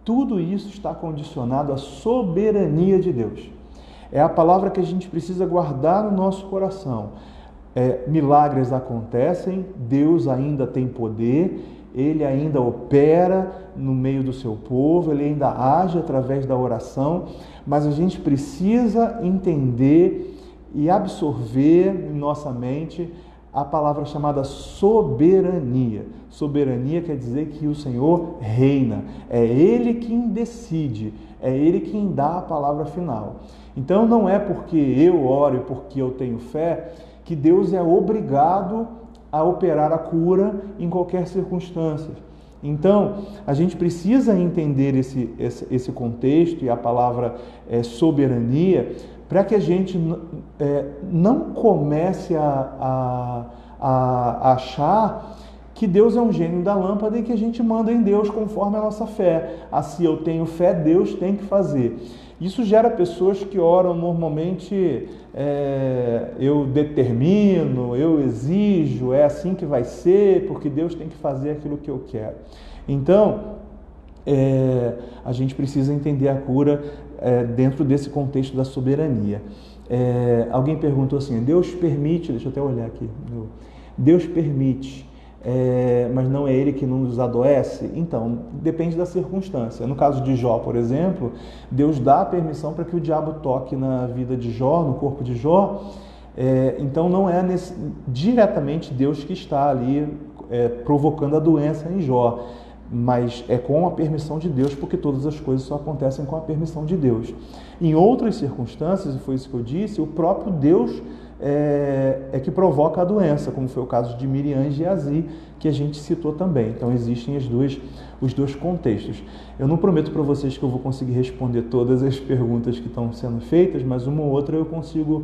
tudo isso está condicionado à soberania de Deus. É a palavra que a gente precisa guardar no nosso coração. Milagres acontecem, Deus ainda tem poder, Ele ainda opera no meio do seu povo, Ele ainda age através da oração, mas a gente precisa entender e absorver em nossa mente a palavra chamada soberania. Soberania quer dizer que o Senhor reina, é Ele quem decide, é Ele quem dá a palavra final. Então não é porque eu oro e porque eu tenho fé que Deus é obrigado a operar a cura em qualquer circunstância. Então, a gente precisa entender esse contexto e a palavra soberania, para que a gente não comece a achar que Deus é um gênio da lâmpada e que a gente manda em Deus conforme a nossa fé. Se eu tenho fé, Deus tem que fazer. Isso gera pessoas que oram normalmente, eu determino, eu exijo, é assim que vai ser, porque Deus tem que fazer aquilo que eu quero. Então, a gente precisa entender a cura dentro desse contexto da soberania. Alguém perguntou assim, Deus permite, deixa eu até olhar aqui, Deus permite, mas não é Ele que nos adoece? Então, depende da circunstância. No caso de Jó, por exemplo, Deus dá a permissão para que o diabo toque na vida de Jó, no corpo de Jó. Então não é diretamente Deus que está ali provocando a doença em Jó, mas é com a permissão de Deus, porque todas as coisas só acontecem com a permissão de Deus. Em outras circunstâncias, e foi isso que eu disse, o próprio Deus é que provoca a doença, como foi o caso de Miriam e Geazi, que a gente citou também. Então existem os dois contextos. Eu não prometo para vocês que eu vou conseguir responder todas as perguntas que estão sendo feitas, mas uma ou outra eu consigo,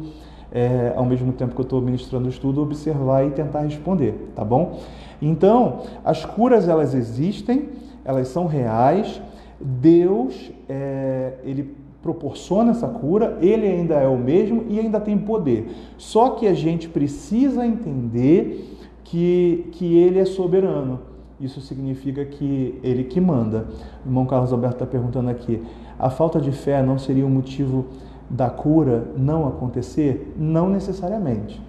ao mesmo tempo que eu estou ministrando o estudo, observar e tentar responder, tá bom? Então, as curas, elas existem, elas são reais. Deus, Ele proporciona essa cura, Ele ainda é o mesmo e ainda tem poder. Só que a gente precisa entender que Ele é soberano. Isso significa que Ele que manda. O irmão Carlos Alberto está perguntando aqui, a falta de fé não seria o motivo da cura não acontecer? Não necessariamente.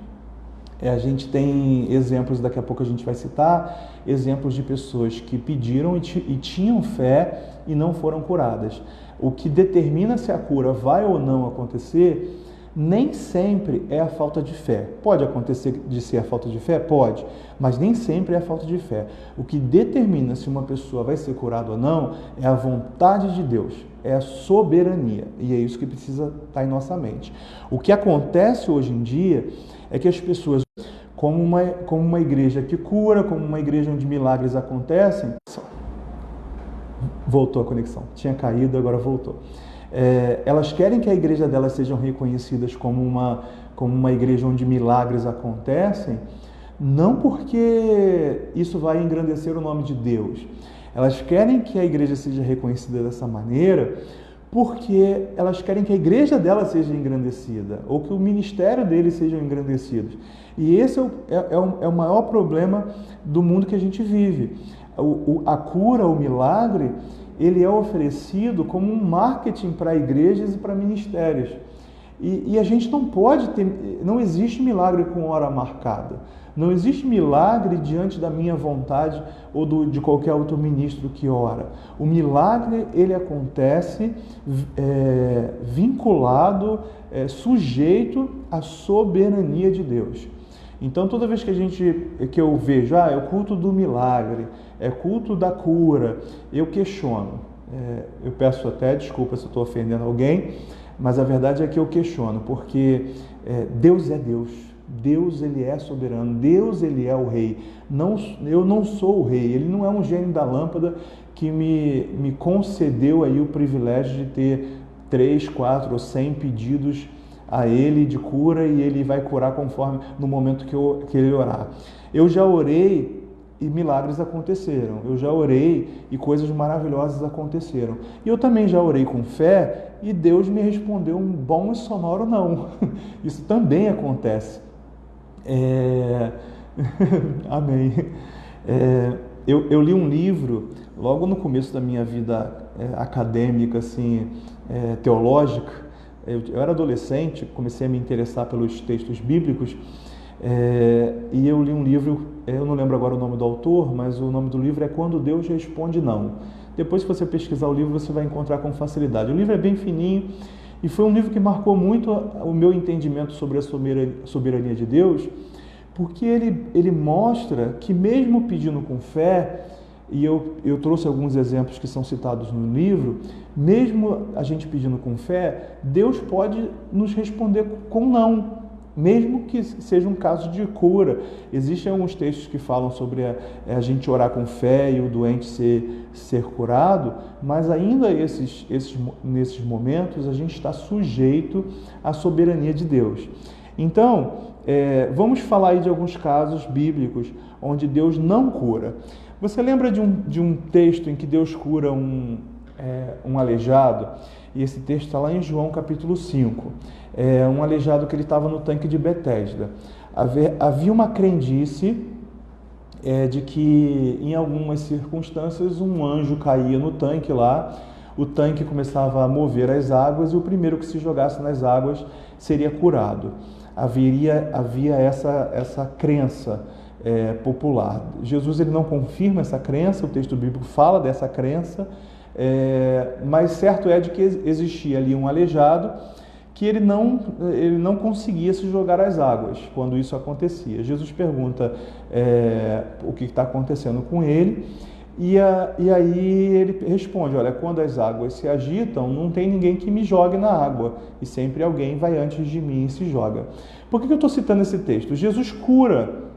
A gente tem exemplos, daqui a pouco a gente vai citar, exemplos de pessoas que pediram e tinham fé e não foram curadas. O que determina se a cura vai ou não acontecer, nem sempre é a falta de fé. Pode acontecer de ser a falta de fé? Pode, mas nem sempre é a falta de fé. O que determina se uma pessoa vai ser curada ou não é a vontade de Deus, é a soberania, e é isso que precisa estar em nossa mente. O que acontece hoje em dia é que as pessoas, como uma igreja que cura, como uma igreja onde milagres acontecem... Voltou a conexão, tinha caído, agora voltou. Elas querem que a igreja delas sejam reconhecidas como uma igreja onde milagres acontecem, não porque isso vai engrandecer o nome de Deus. Elas querem que a igreja seja reconhecida dessa maneira porque elas querem que a igreja dela seja engrandecida, ou que o ministério deles seja engrandecido. E esse é o maior problema do mundo que a gente vive. A cura, o milagre, ele é oferecido como um marketing para igrejas e para ministérios. E a gente não pode ter, não existe milagre com hora marcada. Não existe milagre diante da minha vontade ou de qualquer outro ministro que ora. O milagre, ele acontece vinculado, sujeito à soberania de Deus. Então, toda vez que eu vejo, é o culto do milagre, é culto da cura, eu questiono. Eu peço até desculpa se eu estou ofendendo alguém, mas a verdade é que eu questiono, porque Deus é Deus. Deus, Ele é soberano. Deus, Ele é o Rei. Eu não sou o Rei. Ele não é um gênio da lâmpada que me concedeu aí o privilégio de ter 3, 4 ou 100 pedidos a Ele de cura e Ele vai curar conforme no momento que Ele orar. Eu já orei e milagres aconteceram. Eu já orei e coisas maravilhosas aconteceram. E eu também já orei com fé e Deus me respondeu um bom e sonoro não. Isso também acontece. Amém. Eu li um livro logo no começo da minha vida acadêmica, assim, teológica. Eu era adolescente, comecei a me interessar pelos textos bíblicos, e eu li um livro, eu não lembro agora o nome do autor, mas o nome do livro é Quando Deus Responde Não. Depois, se você pesquisar o livro, você vai encontrar com facilidade. O livro é bem fininho e foi um livro que marcou muito o meu entendimento sobre a soberania de Deus, porque ele mostra que mesmo pedindo com fé, e eu trouxe alguns exemplos que são citados no livro, mesmo a gente pedindo com fé, Deus pode nos responder com não, mesmo que seja um caso de cura. Existem alguns textos que falam sobre a gente orar com fé e o doente ser curado, mas ainda nesses momentos a gente está sujeito à soberania de Deus. Então, vamos falar aí de alguns casos bíblicos onde Deus não cura. Você lembra de um texto em que Deus cura um aleijado? E esse texto está lá em João capítulo 5. Um aleijado que ele estava no tanque de Betesda. Havia uma crendice de que em algumas circunstâncias um anjo caía no tanque lá, o tanque começava a mover as águas e o primeiro que se jogasse nas águas seria curado. Havia essa crença popular. Jesus ele não confirma essa crença, o texto bíblico fala dessa crença, mas certo é de que existia ali um aleijado que ele não conseguia se jogar às águas quando isso acontecia. Jesus pergunta o que está acontecendo com ele, e aí ele responde: olha, quando as águas se agitam, não tem ninguém que me jogue na água, e sempre alguém vai antes de mim e se joga. Por que eu estou citando esse texto? Jesus cura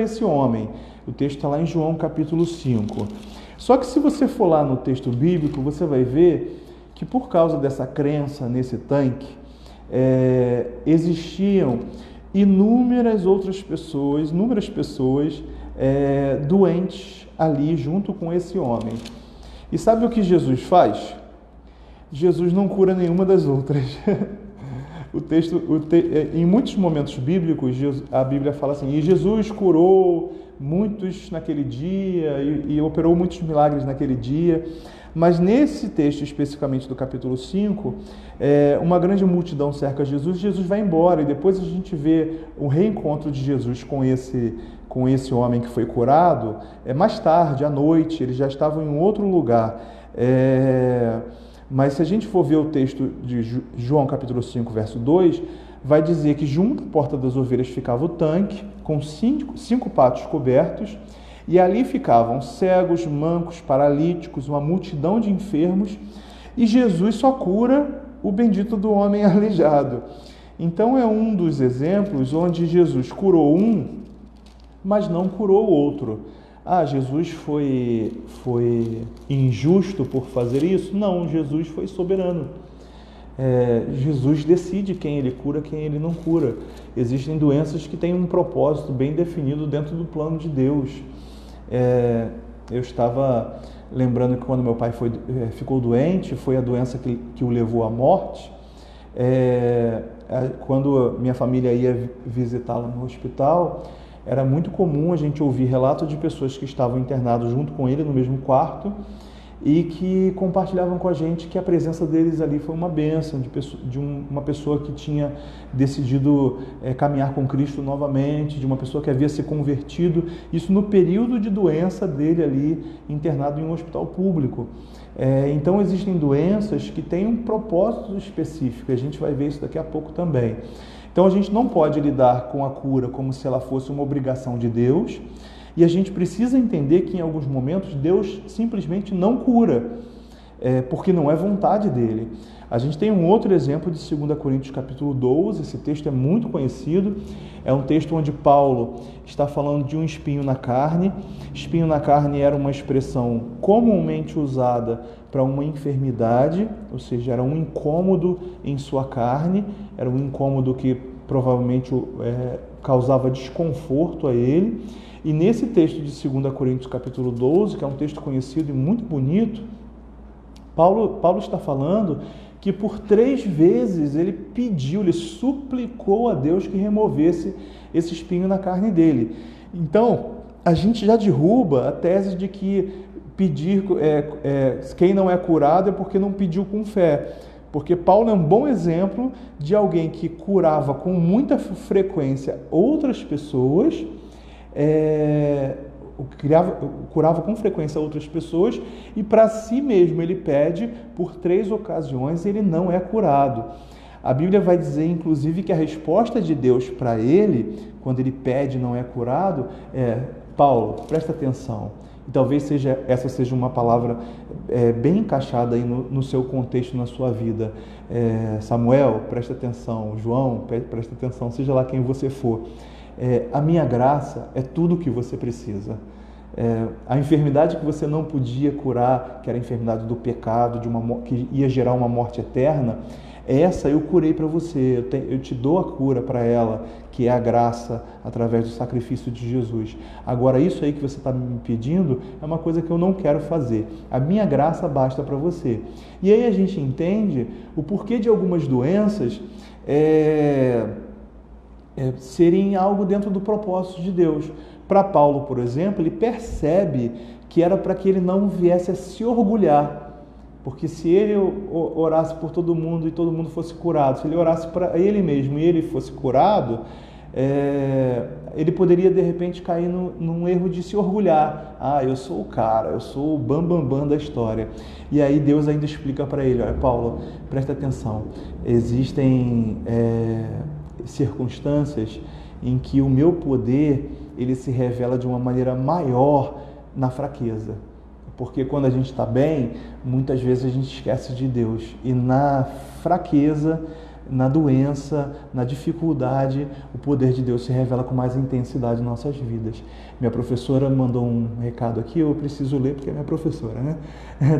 esse homem. O texto está lá em João capítulo 5. Só que se você for lá no texto bíblico, você vai ver que por causa dessa crença nesse tanque, existiam inúmeras pessoas doentes ali junto com esse homem. E sabe o que Jesus faz? Jesus não cura nenhuma das outras. Em muitos momentos bíblicos, a Bíblia fala assim: e Jesus curou muitos naquele dia e operou muitos milagres naquele dia. Mas nesse texto especificamente do capítulo 5, uma grande multidão cerca Jesus, Jesus vai embora, e depois a gente vê o reencontro de Jesus com esse homem que foi curado, mais tarde, à noite, eles já estavam em outro lugar. Mas se a gente for ver o texto de João capítulo 5, verso 2, vai dizer que junto à porta das ovelhas ficava o tanque, com cinco pátios cobertos, e ali ficavam cegos, mancos, paralíticos, uma multidão de enfermos, e Jesus só cura o bendito do homem aleijado. Então é um dos exemplos onde Jesus curou um, mas não curou o outro. Jesus foi injusto por fazer isso? Não, Jesus foi soberano. Jesus decide quem ele cura, quem ele não cura. Existem doenças que têm um propósito bem definido dentro do plano de Deus. Eu estava lembrando que quando meu pai ficou doente, foi a doença que o levou à morte. Quando minha família ia visitá-lo no hospital, era muito comum a gente ouvir relatos de pessoas que estavam internadas junto com ele no mesmo quarto e que compartilhavam com a gente que a presença deles ali foi uma bênção, de uma pessoa que tinha decidido caminhar com Cristo novamente, de uma pessoa que havia se convertido, isso no período de doença dele ali, internado em um hospital público. Então existem doenças que têm um propósito específico, e a gente vai ver isso daqui a pouco também. Então a gente não pode lidar com a cura como se ela fosse uma obrigação de Deus, e a gente precisa entender que em alguns momentos Deus simplesmente não cura, porque não é vontade dele. A gente tem um outro exemplo de 2 Coríntios capítulo 12, esse texto é muito conhecido, é um texto onde Paulo está falando de um espinho na carne. Espinho na carne era uma expressão comumente usada para uma enfermidade, ou seja, era um incômodo em sua carne, era um incômodo que provavelmente causava desconforto a ele. E nesse texto de 2 Coríntios capítulo 12, que é um texto conhecido e muito bonito, Paulo está falando que por 3 vezes ele suplicou a Deus que removesse esse espinho na carne dele. Então, a gente já derruba a tese de que quem não é curado é porque não pediu com fé. Porque Paulo é um bom exemplo de alguém que curava com muita frequência outras pessoas, curava com frequência outras pessoas, e para si mesmo ele pede por 3 ocasiões e ele não é curado. A Bíblia vai dizer, inclusive, que a resposta de Deus para ele, quando ele pede e não é curado, Paulo, presta atenção. E talvez essa seja uma palavra bem encaixada aí no seu contexto, na sua vida. Samuel, presta atenção. João, presta atenção. Seja lá quem você for. A minha graça é tudo o que você precisa. A enfermidade que você não podia curar, que era a enfermidade do pecado, que ia gerar uma morte eterna, essa eu curei para você, eu te dou a cura para ela, que é a graça através do sacrifício de Jesus. Agora, isso aí que você está me pedindo é uma coisa que eu não quero fazer. A minha graça basta para você. E aí a gente entende o porquê de algumas doenças serem algo dentro do propósito de Deus. Para Paulo, por exemplo, ele percebe que era para que ele não viesse a se orgulhar. Porque se ele orasse por todo mundo e todo mundo fosse curado, se ele orasse para ele mesmo e ele fosse curado, ele poderia de repente cair num erro de se orgulhar. Eu sou o cara, eu sou o bambambam da história. E aí Deus ainda explica para ele: olha, Paulo, presta atenção, existem circunstâncias em que o meu poder ele se revela de uma maneira maior na fraqueza. Porque quando a gente está bem, muitas vezes a gente esquece de Deus. E na fraqueza, na doença, na dificuldade, o poder de Deus se revela com mais intensidade em nossas vidas. Minha professora mandou um recado aqui, eu preciso ler porque é minha professora, né?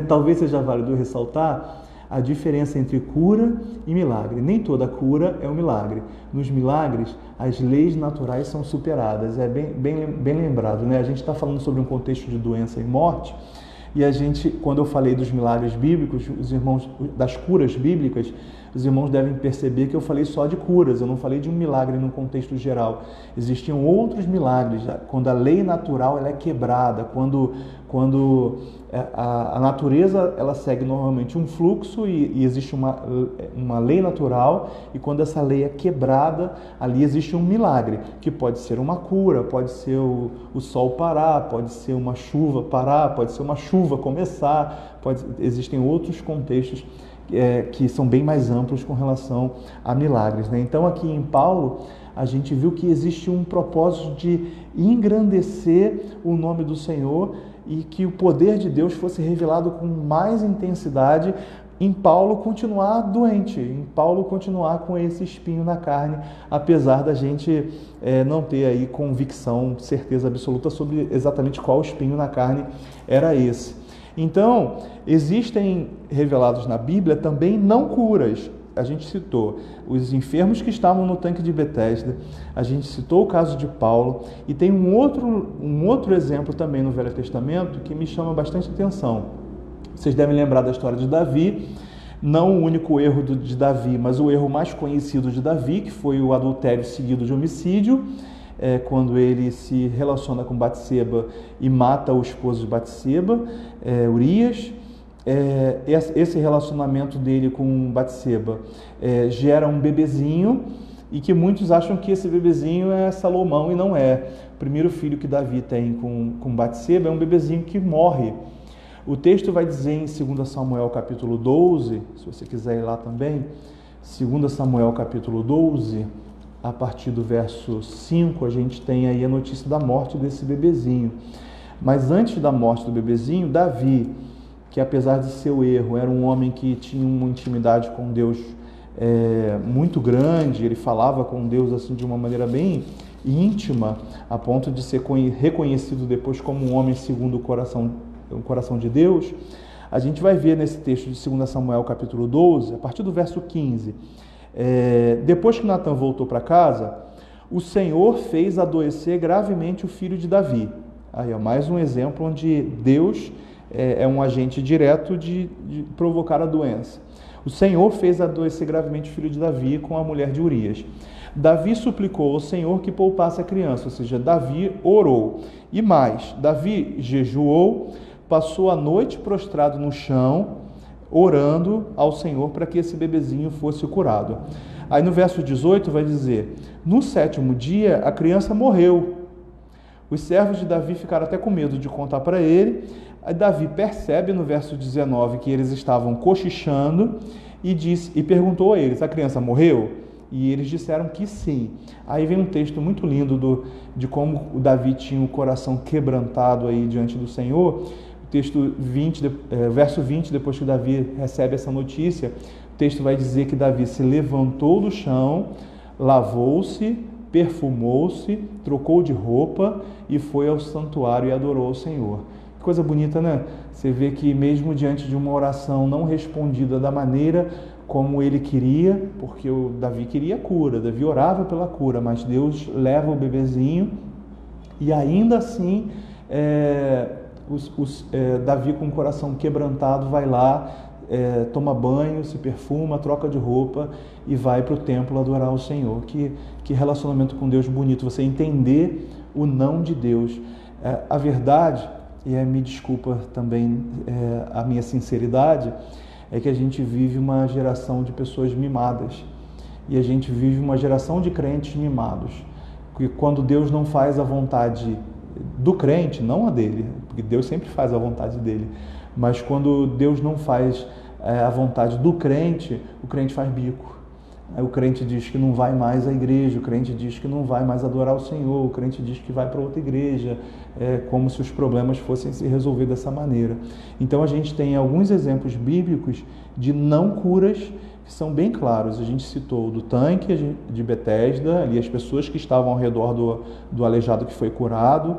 Talvez seja válido ressaltar a diferença entre cura e milagre. Nem toda cura é um milagre. Nos milagres, as leis naturais são superadas. É bem lembrado, né? A gente está falando sobre um contexto de doença e morte, e a gente, quando eu falei dos milagres bíblicos, os irmãos, das curas bíblicas, os irmãos devem perceber que eu falei só de curas, eu não falei de um milagre no contexto geral. Existiam outros milagres, quando a lei natural ela é quebrada, quando a natureza ela segue normalmente um fluxo e existe uma lei natural, e quando essa lei é quebrada, ali existe um milagre, que pode ser uma cura, pode ser o sol parar, pode ser uma chuva parar, pode ser uma chuva começar, existem outros contextos que são bem mais amplos com relação a milagres, né? Então aqui em Paulo a gente viu que existe um propósito de engrandecer o nome do Senhor e que o poder de Deus fosse revelado com mais intensidade em Paulo continuar doente, em Paulo continuar com esse espinho na carne, apesar da gente não ter aí convicção, certeza absoluta sobre exatamente qual espinho na carne era esse. Então, existem revelados na Bíblia também não curas. A gente citou os enfermos que estavam no tanque de Betesda, a gente citou o caso de Paulo, e tem um outro exemplo também no Velho Testamento que me chama bastante atenção. Vocês devem lembrar da história de Davi, não o único erro de Davi, mas o erro mais conhecido de Davi, que foi o adultério seguido de homicídio, quando ele se relaciona com Batseba e mata o esposo de Batseba, Urias. Esse relacionamento dele com Batseba gera um bebezinho, e que muitos acham que esse bebezinho é Salomão, e não é. O primeiro filho que Davi tem com Batseba é um bebezinho que morre. O texto vai dizer em 2 Samuel capítulo 12, se você quiser ir lá também, 2 Samuel capítulo 12, a partir do verso 5, a gente tem aí a notícia da morte desse bebezinho. Mas antes da morte do bebezinho, Davi, que apesar de seu erro, era um homem que tinha uma intimidade com Deus muito grande, ele falava com Deus assim de uma maneira bem íntima, a ponto de ser reconhecido depois como um homem segundo o coração de Deus. A gente vai ver nesse texto de 2 Samuel capítulo 12, a partir do verso 15, depois que Natã voltou para casa, o Senhor fez adoecer gravemente o filho de Davi. Aí é mais um exemplo onde Deus é um agente direto de provocar a doença. O Senhor fez adoecer gravemente o filho de Davi com a mulher de Urias. Davi suplicou ao Senhor que poupasse a criança, ou seja, Davi orou. E mais, Davi jejuou, passou a noite prostrado no chão, orando ao Senhor para que esse bebezinho fosse curado. Aí no verso 18 vai dizer: no 7º dia a criança morreu. Os servos de Davi ficaram até com medo de contar para ele. Aí Davi percebe no verso 19 que eles estavam cochichando e perguntou a eles: a criança morreu? E eles disseram que sim. Aí vem um texto muito lindo de como o Davi tinha o coração quebrantado aí diante do Senhor. O texto 20, verso 20, depois que Davi recebe essa notícia, o texto vai dizer que Davi se levantou do chão, lavou-se, perfumou-se, trocou de roupa e foi ao santuário e adorou ao Senhor. Que coisa bonita, né? Você vê que mesmo diante de uma oração não respondida da maneira como ele queria, porque o Davi queria cura, Davi orava pela cura, mas Deus leva o bebezinho e ainda assim Davi com o coração quebrantado vai lá, toma banho, se perfuma, troca de roupa e vai para o templo adorar o Senhor. Que relacionamento com Deus bonito, você entender o não de Deus. A verdade e me desculpa também a minha sinceridade, é que a gente vive uma geração de pessoas mimadas. E a gente vive uma geração de crentes mimados. Que quando Deus não faz a vontade do crente, não a dele, porque Deus sempre faz a vontade dele, mas quando Deus não faz a vontade do crente, o crente faz bico. O crente diz que não vai mais à igreja, o crente diz que não vai mais adorar o Senhor, o crente diz que vai para outra igreja, como se os problemas fossem se resolver dessa maneira. Então a gente tem alguns exemplos bíblicos de não curas que são bem claros. A gente citou do tanque de Betesda, ali as pessoas que estavam ao redor do aleijado que foi curado.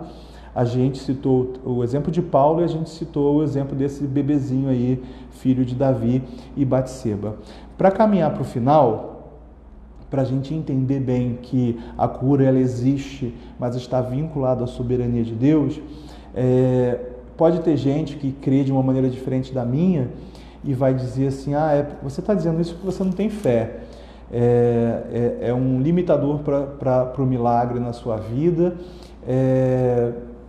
A gente citou o exemplo de Paulo e a gente citou o exemplo desse bebezinho aí, filho de Davi e Batseba. Para caminhar para o final, para a gente entender bem que a cura ela existe, mas está vinculada à soberania de Deus, pode ter gente que crê de uma maneira diferente da minha e vai dizer assim, você está dizendo isso porque você não tem fé. É um limitador para o milagre na sua vida,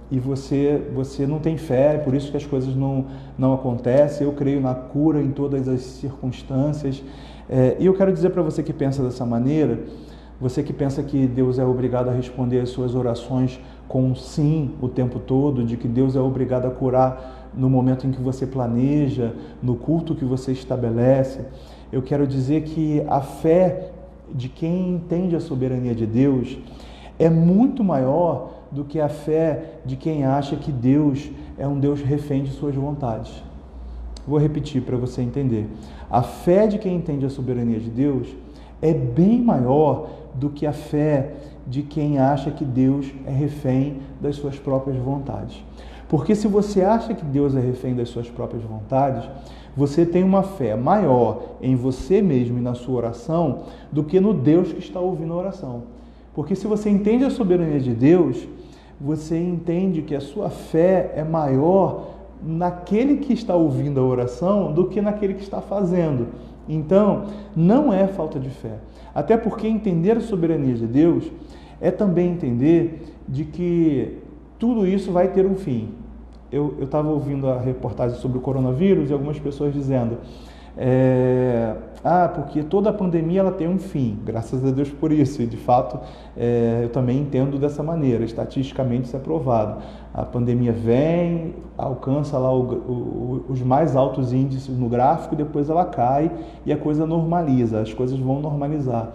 e você não tem fé, por isso que as coisas não acontecem. Eu creio na cura em todas as circunstâncias. E eu quero dizer para você que pensa dessa maneira, você que pensa que Deus é obrigado a responder as suas orações com sim o tempo todo, de que Deus é obrigado a curar no momento em que você planeja, no culto que você estabelece, eu quero dizer que a fé de quem entende a soberania de Deus é muito maior do que a fé de quem acha que Deus é um Deus refém de suas vontades. Vou repetir para você entender. A fé de quem entende a soberania de Deus é bem maior do que a fé de quem acha que Deus é refém das suas próprias vontades. Porque se você acha que Deus é refém das suas próprias vontades, você tem uma fé maior em você mesmo e na sua oração do que no Deus que está ouvindo a oração. Porque se você entende a soberania de Deus, você entende que a sua fé é maior naquele que está ouvindo a oração do que naquele que está fazendo. Então, não é falta de fé. Até porque entender a soberania de Deus é também entender de que tudo isso vai ter um fim. Eu estava ouvindo a reportagem sobre o coronavírus e algumas pessoas dizendo porque toda a pandemia ela tem um fim, graças a Deus por isso, e de fato eu também entendo dessa maneira, estatisticamente isso é provado. A pandemia vem, alcança lá os mais altos índices no gráfico, depois ela cai e a coisa normaliza, as coisas vão normalizar.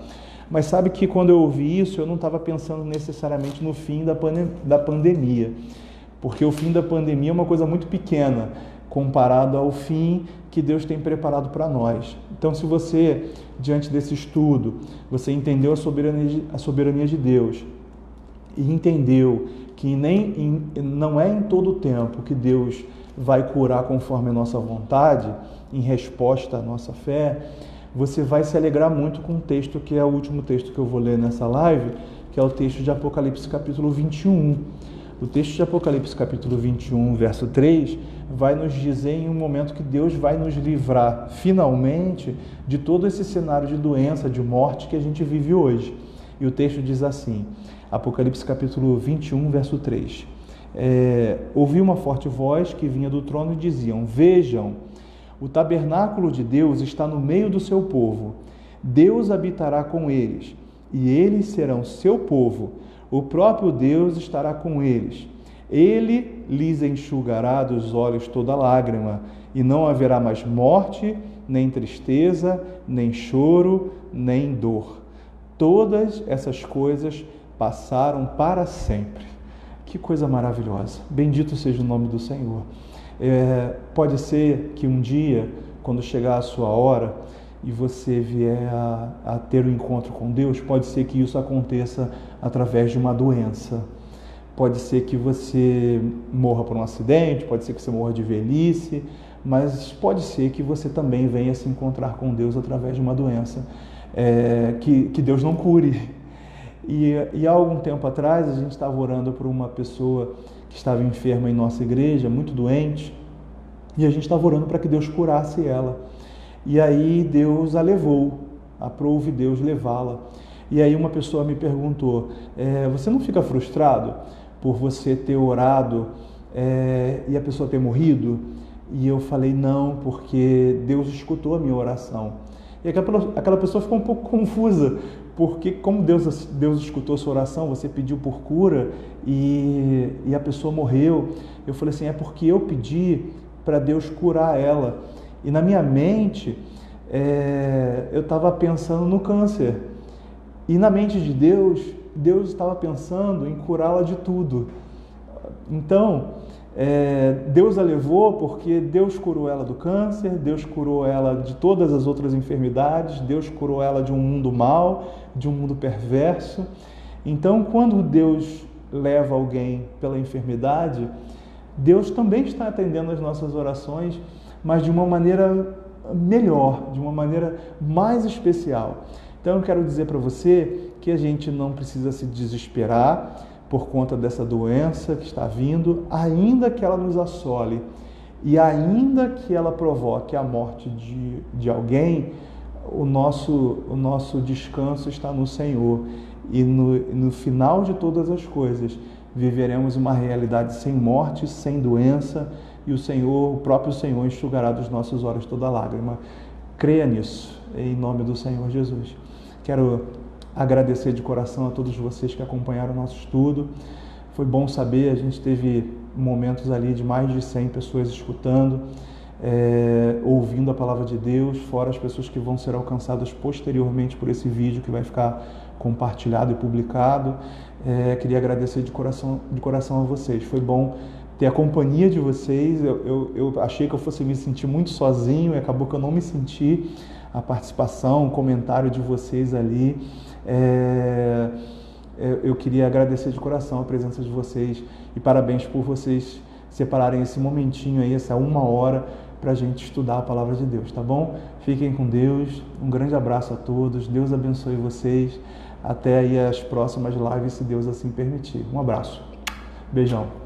Mas sabe que quando eu ouvi isso, eu não estava pensando necessariamente no fim da pandemia, porque o fim da pandemia é uma coisa muito pequena, comparado ao fim que Deus tem preparado para nós. Então, se você, diante desse estudo, você entendeu a soberania de Deus e entendeu que não é em todo o tempo que Deus vai curar conforme a nossa vontade, em resposta à nossa fé, você vai se alegrar muito com o texto que é o último texto que eu vou ler nessa live, que é o texto de Apocalipse capítulo 21. O texto de Apocalipse capítulo 21, verso 3, vai nos dizer em um momento que Deus vai nos livrar, finalmente, de todo esse cenário de doença, de morte que a gente vive hoje. E o texto diz assim, Apocalipse capítulo 21, verso 3. Ouvi uma forte voz que vinha do trono e diziam, vejam, o tabernáculo de Deus está no meio do seu povo. Deus habitará com eles, e eles serão seu povo. O próprio Deus estará com eles. Ele lhes enxugará dos olhos toda lágrima, e não haverá mais morte, nem tristeza, nem choro, nem dor. Todas essas coisas passaram para sempre. Que coisa maravilhosa. Bendito seja o nome do Senhor. Pode ser que um dia, quando chegar a sua hora, e você vier a ter um encontro com Deus, pode ser que isso aconteça através de uma doença. Pode ser que você morra por um acidente, pode ser que você morra de velhice, mas pode ser que você também venha se encontrar com Deus através de uma doença que Deus não cure. E há algum tempo atrás, a gente estava orando por uma pessoa que estava enferma em nossa igreja, muito doente, e a gente estava orando para que Deus curasse ela. E aí Deus a levou, aprouve Deus levá-la. E aí uma pessoa me perguntou, você não fica frustrado por você ter orado e a pessoa ter morrido? E eu falei, não, porque Deus escutou a minha oração. E aquela pessoa ficou um pouco confusa, porque como Deus escutou a sua oração, você pediu por cura e a pessoa morreu. Eu falei assim, é porque eu pedi para Deus curar ela. E na minha mente, eu estava pensando no câncer. E na mente de Deus, Deus estava pensando em curá-la de tudo. Então, Deus a levou porque Deus curou ela do câncer, Deus curou ela de todas as outras enfermidades, Deus curou ela de um mundo mau, de um mundo perverso. Então, quando Deus leva alguém pela enfermidade, Deus também está atendendo as nossas orações, mas de uma maneira melhor, de uma maneira mais especial. Então, eu quero dizer para você que a gente não precisa se desesperar por conta dessa doença que está vindo, ainda que ela nos assole e ainda que ela provoque a morte de alguém, o nosso descanso está no Senhor. E no final de todas as coisas, viveremos uma realidade sem morte, sem doença, e o próprio Senhor enxugará dos nossos olhos toda lágrima. Creia nisso, em nome do Senhor Jesus. Quero agradecer de coração a todos vocês que acompanharam o nosso estudo. Foi bom saber, a gente teve momentos ali de mais de 100 pessoas escutando, ouvindo a palavra de Deus, fora as pessoas que vão ser alcançadas posteriormente por esse vídeo que vai ficar compartilhado e publicado. Queria agradecer de coração a vocês. Foi bom ter a companhia de vocês. Eu achei que eu fosse me sentir muito sozinho e acabou que eu não me senti. A participação, o comentário de vocês ali. Eu queria agradecer de coração a presença de vocês e parabéns por vocês separarem esse momentinho aí, essa 1 hora, para a gente estudar a palavra de Deus, tá bom? Fiquem com Deus, um grande abraço a todos, Deus abençoe vocês, até aí as próximas lives, se Deus assim permitir. Um abraço, beijão.